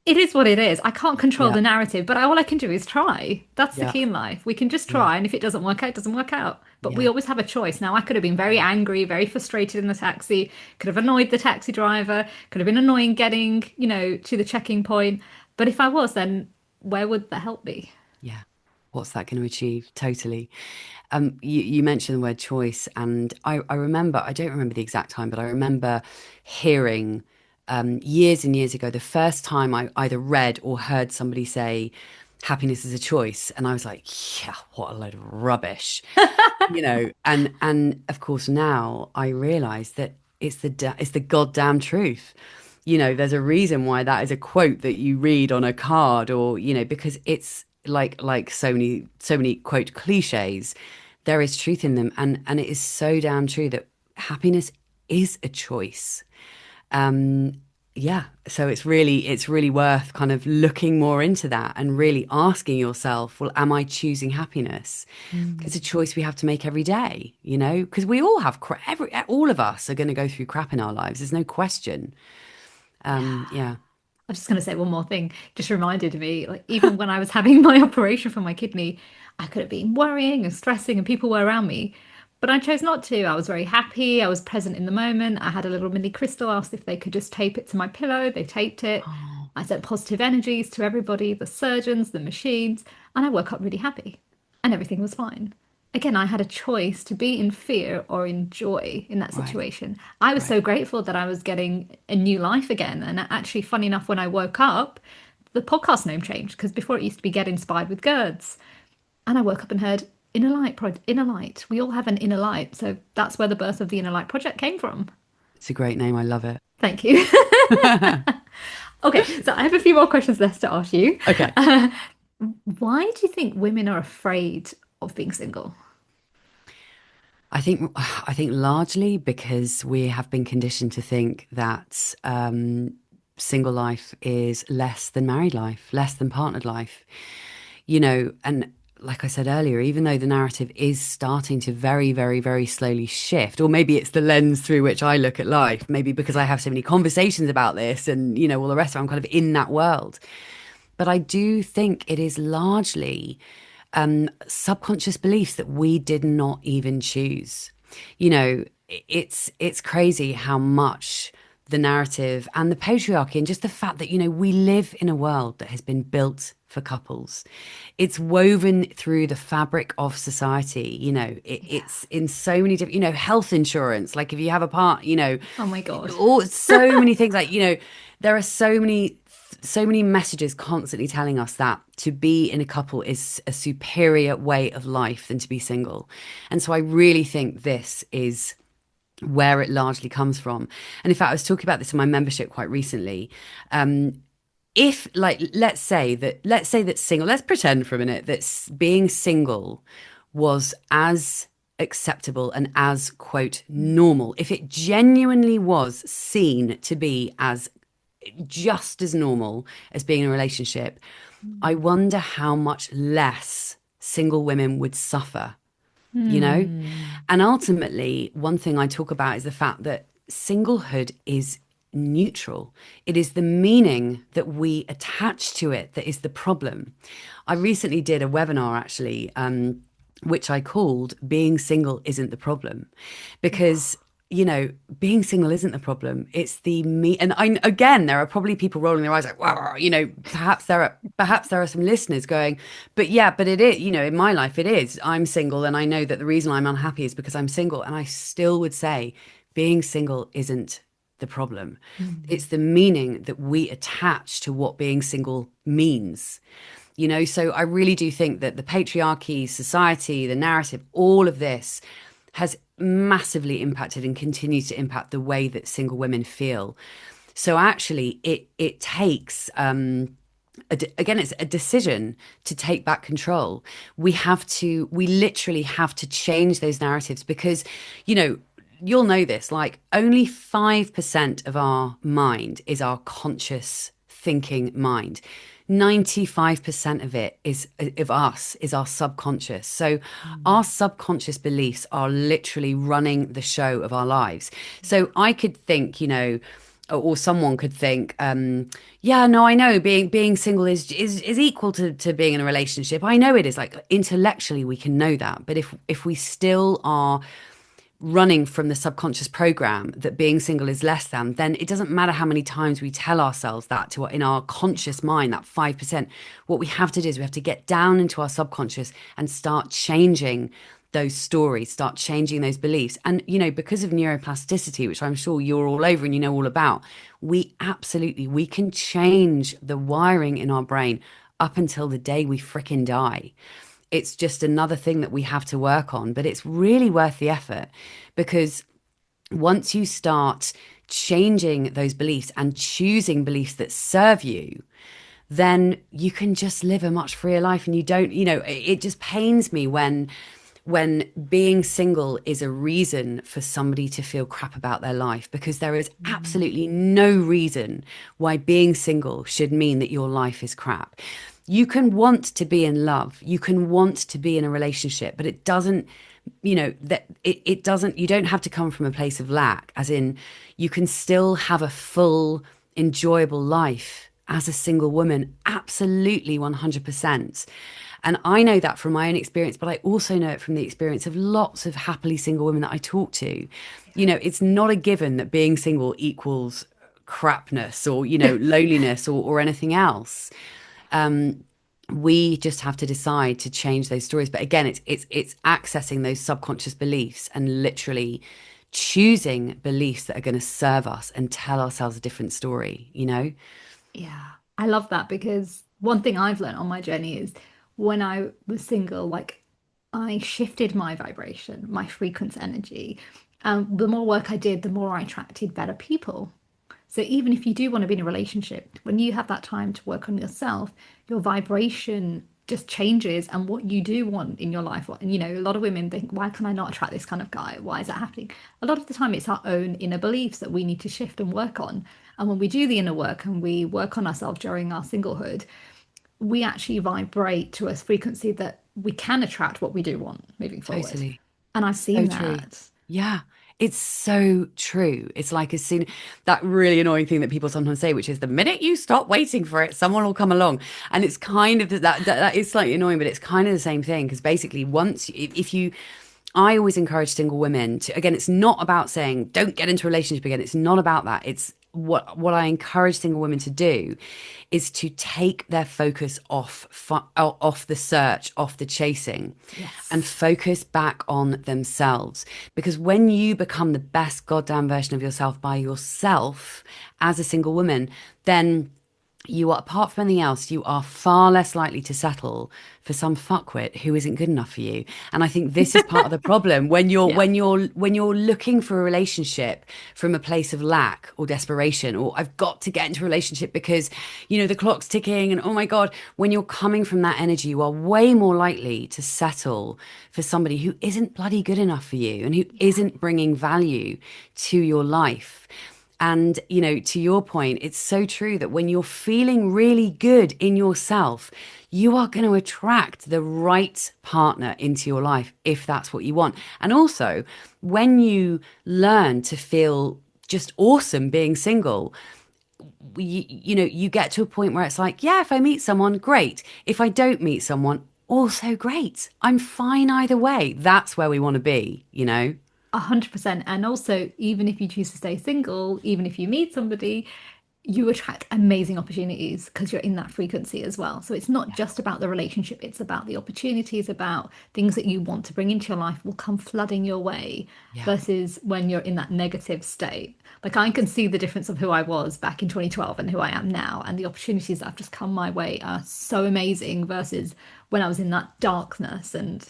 it is what it is. I can't control Yeah. the narrative, but all I can do is try. That's the Yeah. key in life. We can just Yeah. try, and if it doesn't work out, it doesn't work out. But we Yeah. always have a choice. Now, I could have been very angry, very frustrated in the taxi, could have annoyed the taxi driver, could have been annoying getting, to the checking point. But if I was, then where would the help be? Yeah. What's that going to achieve? Totally. You mentioned the word choice, and I remember, I don't remember the exact time, but I remember hearing years and years ago, the first time I either read or heard somebody say, happiness is a choice. And I was like, yeah, what a load of rubbish. And of course now I realize that it's the goddamn truth. There's a reason why that is a quote that you read on a card, or because like so many quote cliches, there is truth in them, and it is so damn true that happiness is a choice. um yeah, so it's really worth kind of looking more into that and really asking yourself, well, am I choosing happiness? It's a Mm. choice we have to make every day, because we all have all of us are going to go through crap in our lives, there's no question. Yeah. I was just going to say one more thing. Just reminded me, like even when I was having my operation for my kidney, I could have been worrying and stressing, and people were around me, but I chose not to. I was very happy. I was present in the moment. I had a little mini crystal, asked if they could just tape it to my pillow. They taped it. Oh, I sent positive energies to everybody, the surgeons, the machines, and I woke up really happy, and everything was fine. Again, I had a choice to be in fear or in joy in that right, situation. I was right. so grateful that I was getting a new life again. And actually, funny enough, when I woke up, the podcast name changed because before it used to be Get Inspired with Gurds. And I woke up and heard Inner Light. We all have an inner light. So that's where the birth of the Inner Light project came from. It's a great name, I love it. Thank you. Okay, so I have a few more questions left to ask you. Okay. Uh, why do you think women are afraid of being single? I think largely because we have been conditioned to think that single life is less than married life, less than partnered life. And like I said earlier, even though the narrative is starting to very, very, very slowly shift, or maybe it's the lens through which I look at life, maybe because I have so many conversations about this and, all the rest of it, I'm kind of in that world. But I do think it is largely subconscious beliefs that we did not even choose. It's crazy how much the narrative and the patriarchy and just the fact that we live in a world that has been built for couples. It's woven through the fabric of society. It's in so many different, health insurance, like if you have a part, Oh my God. all so many things, like there are so many messages constantly telling us that to be in a couple is a superior way of life than to be single. And so I really think this is where it largely comes from. And in fact, I was talking about this in my membership quite recently. If, like, let's say that single, let's pretend for a minute that being single was as acceptable and as quote normal, if it genuinely was seen to be as just as normal as being in a relationship, I wonder how much less single women would suffer, you know? Hmm. And ultimately, one thing I talk about is the fact that singlehood is neutral. It is the meaning that we attach to it that is the problem. I recently did a webinar actually, which I called Being Single Isn't the Problem, because being single isn't the problem. It's the me. And again, there are probably people rolling their eyes like, wow, perhaps there are some listeners going, but yeah, but it is, in my life, it is. I'm single. And I know that the reason I'm unhappy is because I'm single. And I still would say being single isn't the problem. Hmm. It's the meaning that we attach to what being single means. So I really do think that the patriarchy, society, the narrative, all of this has massively impacted and continues to impact the way that single women feel. So actually, it takes again, it's a decision to take back control. We literally have to change those narratives because, you'll know this, like only 5% of our mind is our conscious thinking mind. 95% of it is of us is our subconscious. So our subconscious beliefs are literally running the show of our lives. So I could think, or someone could think, yeah, no, I know being single is equal to being in a relationship. I know it is, like intellectually we can know that. But if we still are running from the subconscious program that being single is less than, then it doesn't matter how many times we tell ourselves that in our conscious mind, that 5%. What we have to do is we have to get down into our subconscious and start changing those stories, start changing those beliefs. And, because of neuroplasticity, which I'm sure you're all over and you know all about, we can change the wiring in our brain up until the day we fricking die. It's just another thing that we have to work on, but it's really worth the effort because once you start changing those beliefs and choosing beliefs that serve you, then you can just live a much freer life. And you don't, it just pains me when being single is a reason for somebody to feel crap about their life, because there is Mm. absolutely no reason why being single should mean that your life is crap. You can want to be in love, you can want to be in a relationship, but it doesn't, it doesn't, you don't have to come from a place of lack, as in, you can still have a full, enjoyable life as a single woman. Absolutely, 100%. And I know that from my own experience, but I also know it from the experience of lots of happily single women that I talk to. It's not a given that being single equals crapness or, loneliness or anything else. We just have to decide to change those stories. But again, it's accessing those subconscious beliefs and literally choosing beliefs that are going to serve us and tell ourselves a different story. Yeah, I love that because one thing I've learned on my journey is when I was single, like I shifted my vibration, my frequency energy. And the more work I did, the more I attracted better people. So even if you do want to be in a relationship, when you have that time to work on yourself, your vibration just changes and what you do want in your life. And a lot of women think, why can I not attract this kind of guy? Why is that happening? A lot of the time it's our own inner beliefs that we need to shift and work on. And when we do the inner work and we work on ourselves during our singlehood, we actually vibrate to a frequency that we can attract what we do want moving forward. Totally. And I've So seen true. that. Yeah, it's so true. It's like as soon that really annoying thing that people sometimes say, which is the minute you stop waiting for it, someone will come along. And it's kind of that is slightly annoying, but it's kind of the same thing because basically once if you I always encourage single women to, again, it's not about saying don't get into a relationship again. It's not about that. It's what I encourage single women to do is to take their focus off the search, off the chasing, and Yes. focus back on themselves. Because when you become the best goddamn version of yourself by yourself as a single woman, then you are, apart from anything else, you are far less likely to settle for some fuckwit who isn't good enough for you. And I think this is part of the problem when you're Yeah. looking for a relationship from a place of lack or desperation, or I've got to get into a relationship because the clock's ticking and oh my God, when you're coming from that energy, you are way more likely to settle for somebody who isn't bloody good enough for you and who Yeah. isn't bringing value to your life. And, to your point, it's so true that when you're feeling really good in yourself, you are going to attract the right partner into your life if that's what you want. And also, when you learn to feel just awesome being single, you get to a point where it's like, yeah, if I meet someone, great. If I don't meet someone, also great. I'm fine either way. That's where we want to be. 100%. And also, even if you choose to stay single, even if you meet somebody, you attract amazing opportunities because you're in that frequency as well. So it's not just about the relationship, it's about the opportunities, about things that you want to bring into your life will come flooding your way Yeah. versus when you're in that negative state. Like I can see the difference of who I was back in 2012 and who I am now, and the opportunities that have just come my way are so amazing versus when I was in that darkness and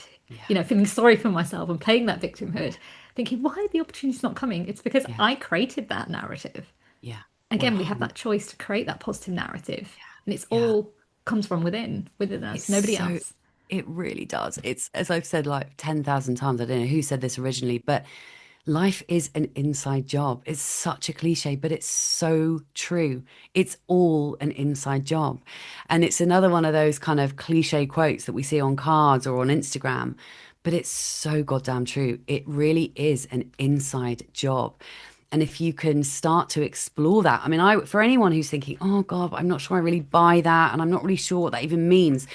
Yeah. feeling sorry for myself and playing that victimhood, thinking, why are the opportunities not coming? It's because Yeah. I created that narrative. Yeah. Again, we have 100. that choice to create that positive narrative, and it's Yeah. all comes from within It's us, nobody so, else. it really does. It's, as I've said like 10,000 times, I don't know who said this originally, but life is an inside job. It's such a cliche, but it's so true. It's all an inside job. And it's another one of those kind of cliche quotes that we see on cards or on Instagram, but it's so goddamn true. It really is an inside job. And if you can start to explore that, I mean, for anyone who's thinking, oh God, I'm not sure I really buy that, and I'm not really sure what that even means,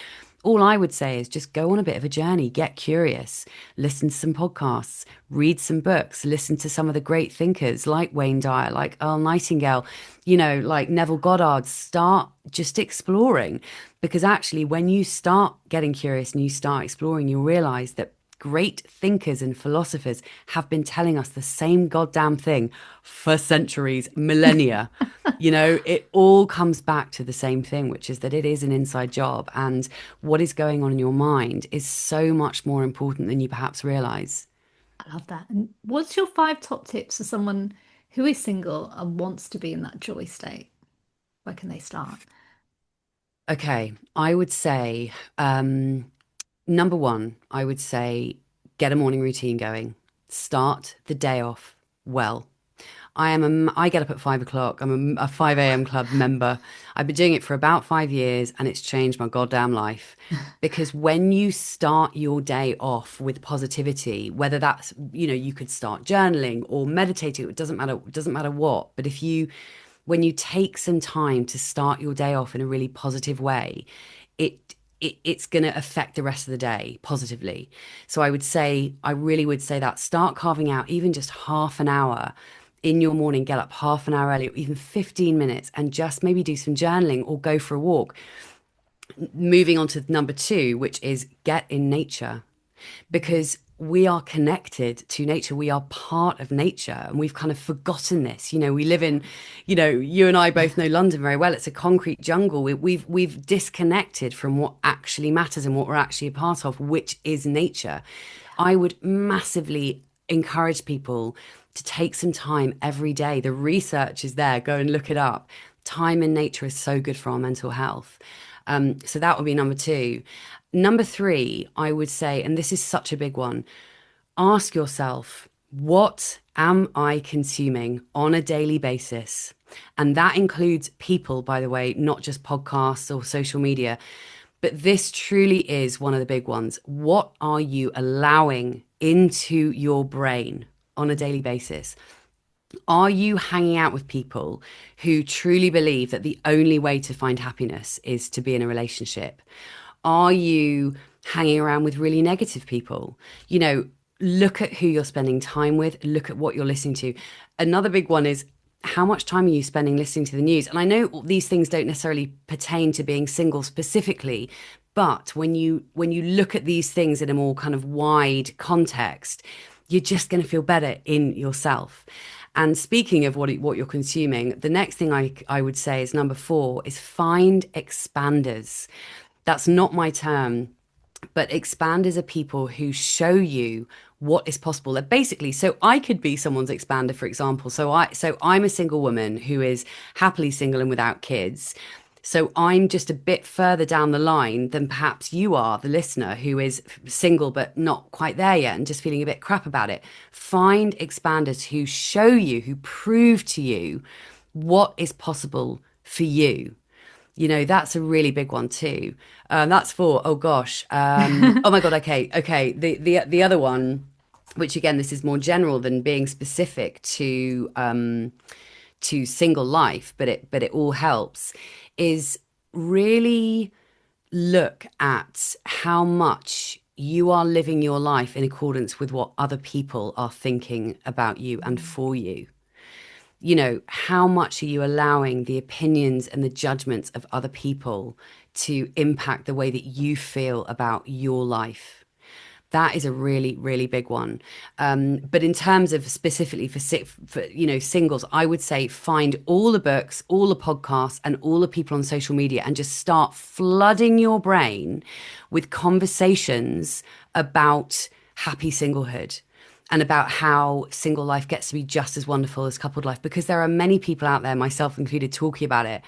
all I would say is just go on a bit of a journey, get curious, listen to some podcasts, read some books, listen to some of the great thinkers like Wayne Dyer, like Earl Nightingale, like Neville Goddard. Start just exploring, because actually, when you start getting curious and you start exploring, you'll realize that great thinkers and philosophers have been telling us the same goddamn thing for centuries, millennia. It all comes back to the same thing, which is that it is an inside job. And what is going on in your mind is so much more important than you perhaps realize. I love that. And what's your five top tips for someone who is single and wants to be in that joy state? Where can they start? Okay, I would say number one, I would say get a morning routine going. Start the day off well. I get up at 5 o'clock. I'm a 5 a.m. club member. I've been doing it for about 5 years and it's changed my goddamn life. Because when you start your day off with positivity, whether that's, you could start journaling or meditating, it doesn't matter what. But when you take some time to start your day off in a really positive way, it's going to affect the rest of the day positively. So I really would say that start carving out even just half an hour in your morning, get up half an hour early, or even 15 minutes, and just maybe do some journaling or go for a walk. Moving on to number two, which is get in nature, because we are connected to nature. We are part of nature, and we've kind of forgotten this. We live in, you and I both know London very well. It's a concrete jungle. We've disconnected from what actually matters and what we're actually a part of, which is nature. I would massively encourage people to take some time every day. The research is there. Go and look it up. Time in nature is so good for our mental health. So that would be number two. Number three, I would say, and this is such a big one, ask yourself, what am I consuming on a daily basis? And that includes people, by the way, not just podcasts or social media. But this truly is one of the big ones. What are you allowing into your brain on a daily basis? Are you hanging out with people who truly believe that the only way to find happiness is to be in a relationship? Are you hanging around with really negative people? Look at who you're spending time with, look at what you're listening to. Another big one is, how much time are you spending listening to the news? And I know these things don't necessarily pertain to being single specifically, but when you look at these things in a more kind of wide context, you're just going to feel better in yourself. And speaking of what you're consuming, the next thing I would say is number four is find expanders. That's not my term, but expanders are people who show you what is possible. They're basically, so I could be someone's expander, for example. So I'm a single woman who is happily single and without kids. So I'm just a bit further down the line than perhaps you are, the listener, who is single but not quite there yet and just feeling a bit crap about it. Find expanders who show you, who prove to you what is possible for you. That's a really big one too. That's four. Oh gosh. Oh my God. Okay. Okay. The other one, which again, this is more general than being specific to single life, but it all helps, is really look at how much you are living your life in accordance with what other people are thinking about you and for you. How much are you allowing the opinions and the judgments of other people to impact the way that you feel about your life? That is a really, really big one. But in terms of specifically for singles, I would say find all the books, all the podcasts, and all the people on social media, and just start flooding your brain with conversations about happy singlehood and about how single life gets to be just as wonderful as coupled life, because there are many people out there, myself included, talking about it.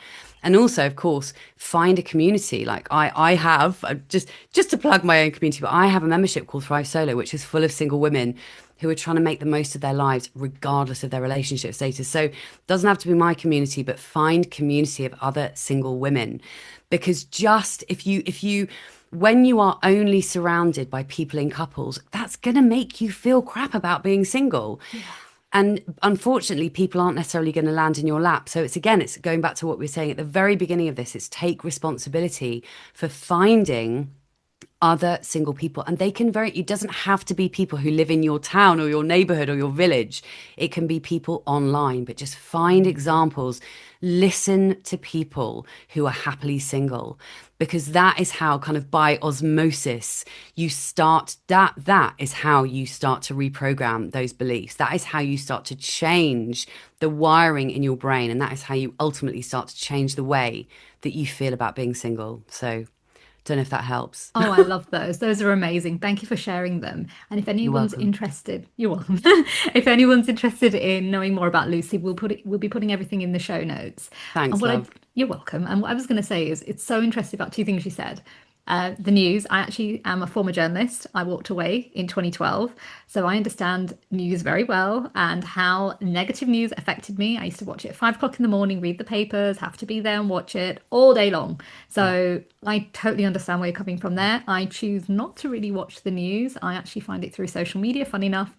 And also, of course, find a community. Like I have, just to plug my own community, but I have a membership called Thrive Solo, which is full of single women who are trying to make the most of their lives regardless of their relationship status. So it doesn't have to be my community, but find community of other single women. Because just if you when you are only surrounded by people in couples, that's going to make you feel crap about being single. And unfortunately, people aren't necessarily going to land in your lap. So it's going back to what we were saying at the very beginning of this, it's take responsibility for finding other single people. And it doesn't have to be people who live in your town or your neighborhood or your village. It can be people online, but just find examples. Listen to people who are happily single, because that is how, kind of by osmosis, that is how you start to reprogram those beliefs. That is how you start to change the wiring in your brain. And that is how you ultimately start to change the way that you feel about being single. So Don't know if that helps. Oh, I love those. Those are amazing. Thank you for sharing them. And if You're anyone's welcome. interested, you're welcome. If anyone's interested in knowing more about Lucy, we'll be putting everything in the show notes. And Thanks, love. you're welcome. And what I was going to say is it's so interesting about two things you said. The news. I actually am a former journalist. I walked away in 2012. So I understand news very well and how negative news affected me. I used to watch it at 5 o'clock in the morning, read the papers, have to be there and watch it all day long. Yeah. So I totally understand where you're coming from there. I choose not to really watch the news. I actually find it through social media, funny enough.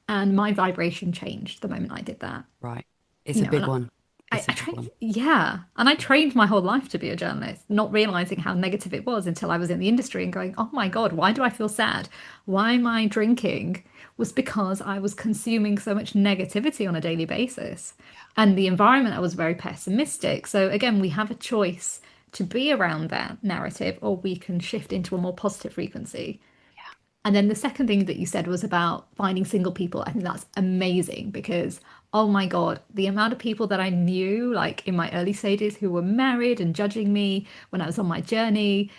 And my vibration changed the moment I did that. Right. It's You a know, and big one. It's a I big trained, one. yeah, and I trained my whole life to be a journalist, not realizing how negative it was until I was in the industry and going, oh my God, why do I feel sad? Why am I drinking? Was because I was consuming so much negativity on a daily basis. And the environment, I was very pessimistic. So again, we have a choice to be around that narrative, or we can shift into a more positive frequency. Yeah. And then the second thing that you said was about finding single people. I think that's amazing because, oh my God, the amount of people that I knew, like in my early stages, who were married and judging me when I was on my journey,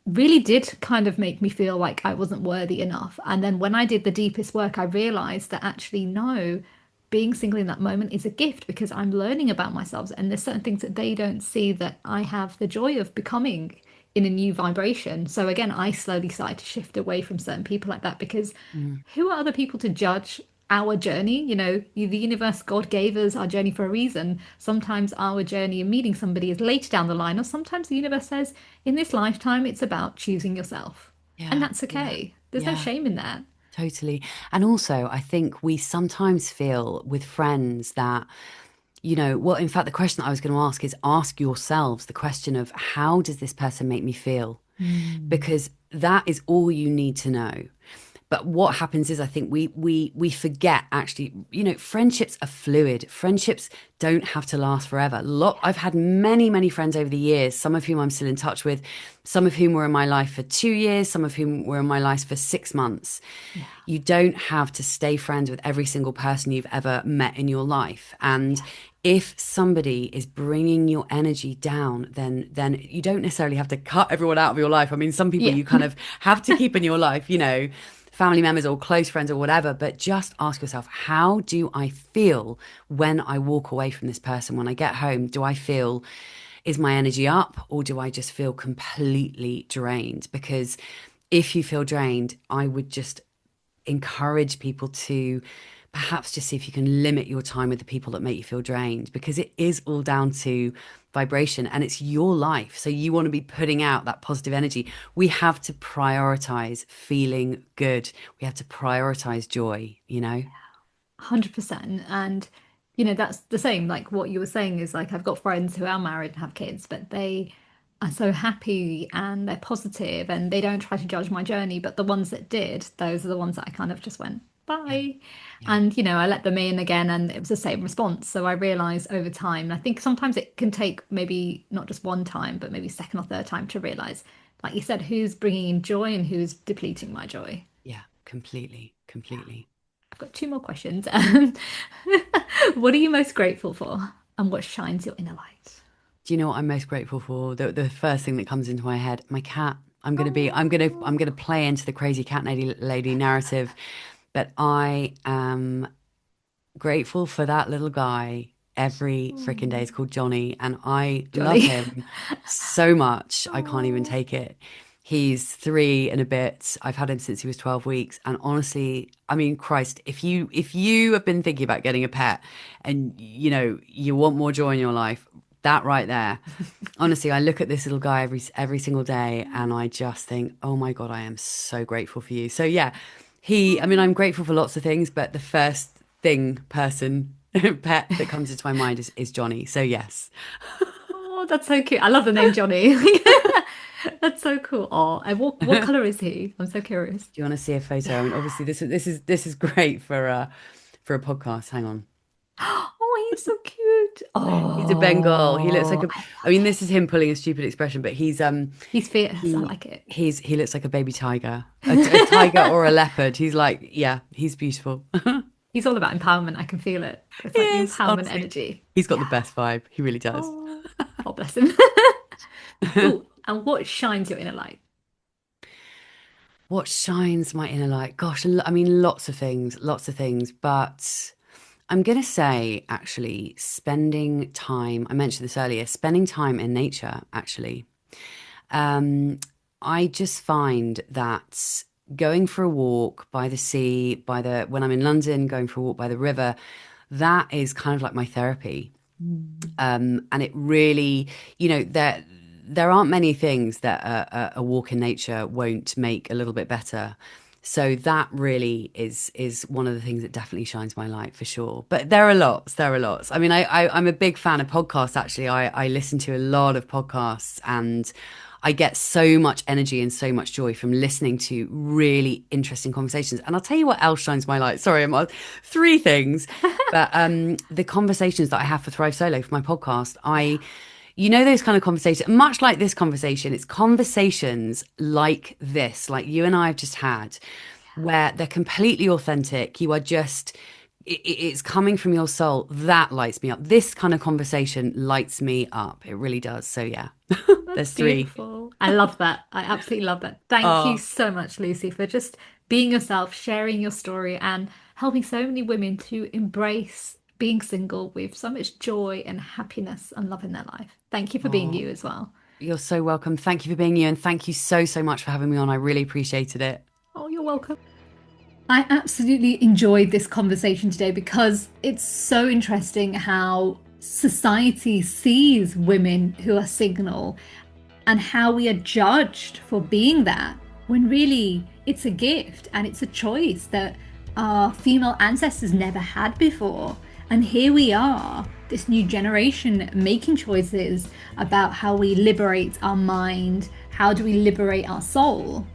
really did kind of make me feel like I wasn't worthy enough. And then when I did the deepest work, I realized that actually, no, being single in that moment is a gift because I'm learning about myself. And there's certain things that they don't see that I have the joy of becoming in a new vibration. So again, I slowly started to shift away from certain people like that because Mm. who are other people to judge our journey? You know, the universe, God gave us our journey for a reason. Sometimes our journey in meeting somebody is later down the line, or sometimes the universe says, in this lifetime, it's about choosing yourself. And Yeah. that's Yeah. okay. There's no Yeah. shame in that. Totally. And also, I think we sometimes feel with friends that, well, in fact, the question I was going to ask is ask yourselves the question of how does this person make me feel? Mm. Because that is all you need to know. But what happens is I think we forget actually, friendships are fluid. Friendships don't have to last forever. I've had many friends over the years, some of whom I'm still in touch with, some of whom were in my life for 2 years, some of whom were in my life for 6 months. Yeah. You don't have to stay friends with every single person you've ever met in your life. And if somebody is bringing your energy down, then you don't necessarily have to cut everyone out of your life. I mean, some people Yeah. you kind of have to keep in your life, family members or close friends or whatever, but just ask yourself, how do I feel when I walk away from this person? When I get home, do I feel, is my energy up or do I just feel completely drained? Because if you feel drained, I would just encourage people to perhaps just see if you can limit your time with the people that make you feel drained, because it is all down to vibration and it's your life. So you want to be putting out that positive energy. We have to prioritize feeling good. We have to prioritize joy. 100%. And, you know, that's the same. Like what you were saying is like, I've got friends who are married and have kids, but they are so happy and they're positive and they don't try to judge my journey. But the ones that did, those are the ones that I kind of just went, Yeah. bye. Yeah. And, you know, I let them in again and it was the same response. So I realized over time, and I think sometimes it can take maybe not just one time, but maybe second or third time to realize, like you said, who's bringing in joy and who's depleting my joy. Yeah. Completely. I've got two more questions. What are you most grateful for? And what shines your inner light? Do you know what I'm most grateful for? The first thing that comes into my head, my cat. I'm gonna Oh, play into the crazy cat lady narrative, but I am grateful for that little guy every freaking day. It's called Johnny, and I love Johnny. him so much. I can't even Oh, take it. He's 3 and a bit. I've had him since he was 12 weeks. And honestly, I mean, Christ, if you have been thinking about getting a pet and you want more joy in your life, that right there. Honestly, I look at this little guy every single day and I just think, oh my God, I am so grateful for you. So yeah, I mean, I'm grateful for lots of things, but the first person, pet that comes into my mind is Johnny. So yes. oh, that's so cute. I love the name Johnny. That's so cool. Oh, and what color is he? I'm so curious. Do you want to see a photo? Yeah. I mean, obviously this is great for a podcast. Hang on. Oh, he's so cute. He's a Bengal. He looks like Oh, a I I love mean, it. this is him pulling a stupid expression, but He's fierce. I he like it. he looks like a baby tiger. A tiger or a leopard. He's like, yeah, he's beautiful. He's all about empowerment. I can feel it. It's He like the is, empowerment honestly. energy. He's got the Yeah. best vibe. He really does. Oh, oh bless him. Ooh. and what shines your inner light? What shines my inner light? Gosh, I mean, lots of things, lots of things. But I'm going to say, actually, spending time, I mentioned this earlier, spending time in nature, actually. Um, I just find that going for a walk by the sea, when I'm in London, going for a walk by the river, that is kind of like my therapy. And it really, there aren't many things that a walk in nature won't make a little bit better. So that really is one of the things that definitely shines my light for sure. But there are lots, there are lots. I mean, I'm a big fan of podcasts, actually. I listen to a lot of podcasts, and I get so much energy and so much joy from listening to really interesting conversations. And I'll tell you what else shines my light. Sorry, I'm on three things. But the conversations that I have for Thrive Solo for my podcast, those kind of conversations, much like this conversation, it's conversations like this, like you and I have just had, where they're completely authentic. You are just, it's coming from your soul. That lights me up. This kind of conversation lights me up. It really does. So yeah, there's three. Beautiful. I love that. I absolutely love that. Thank you Oh, so much, Lucy, for just being yourself, sharing your story, and helping so many women to embrace being single with so much joy and happiness and love in their life. Thank you for being oh, you as well. you're so welcome. Thank you for being you. And thank you so, so much for having me on. I really appreciated it. Oh, you're welcome. I absolutely enjoyed this conversation today because it's so interesting how society sees women who are single and how we are judged for being that when really it's a gift and it's a choice that our female ancestors never had before. And here we are, this new generation, making choices about how we liberate our mind, how do we liberate our soul.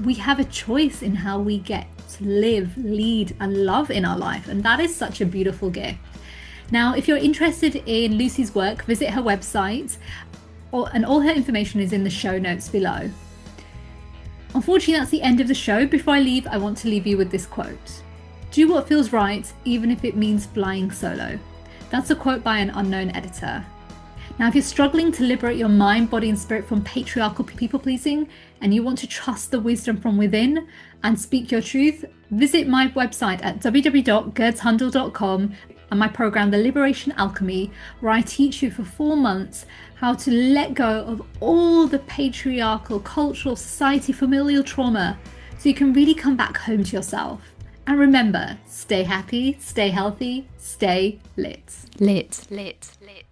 We have a choice in how we get to live, lead, and love in our life. And that is such a beautiful gift. Now, if you're interested in Lucy's work, visit her website, and all her information is in the show notes below. Unfortunately, that's the end of the show. Before I leave, I want to leave you with this quote. Do what feels right, even if it means flying solo. That's a quote by an unknown editor. Now, if you're struggling to liberate your mind, body, and spirit from patriarchal people pleasing, and you want to trust the wisdom from within and speak your truth, visit my website at www.gurdshundal.com and my program, The Liberation Alchemy, where I teach you for 4 months how to let go of all the patriarchal, cultural, society, familial trauma so you can really come back home to yourself. And remember, stay happy, stay healthy, stay lit. Lit. Lit. Lit.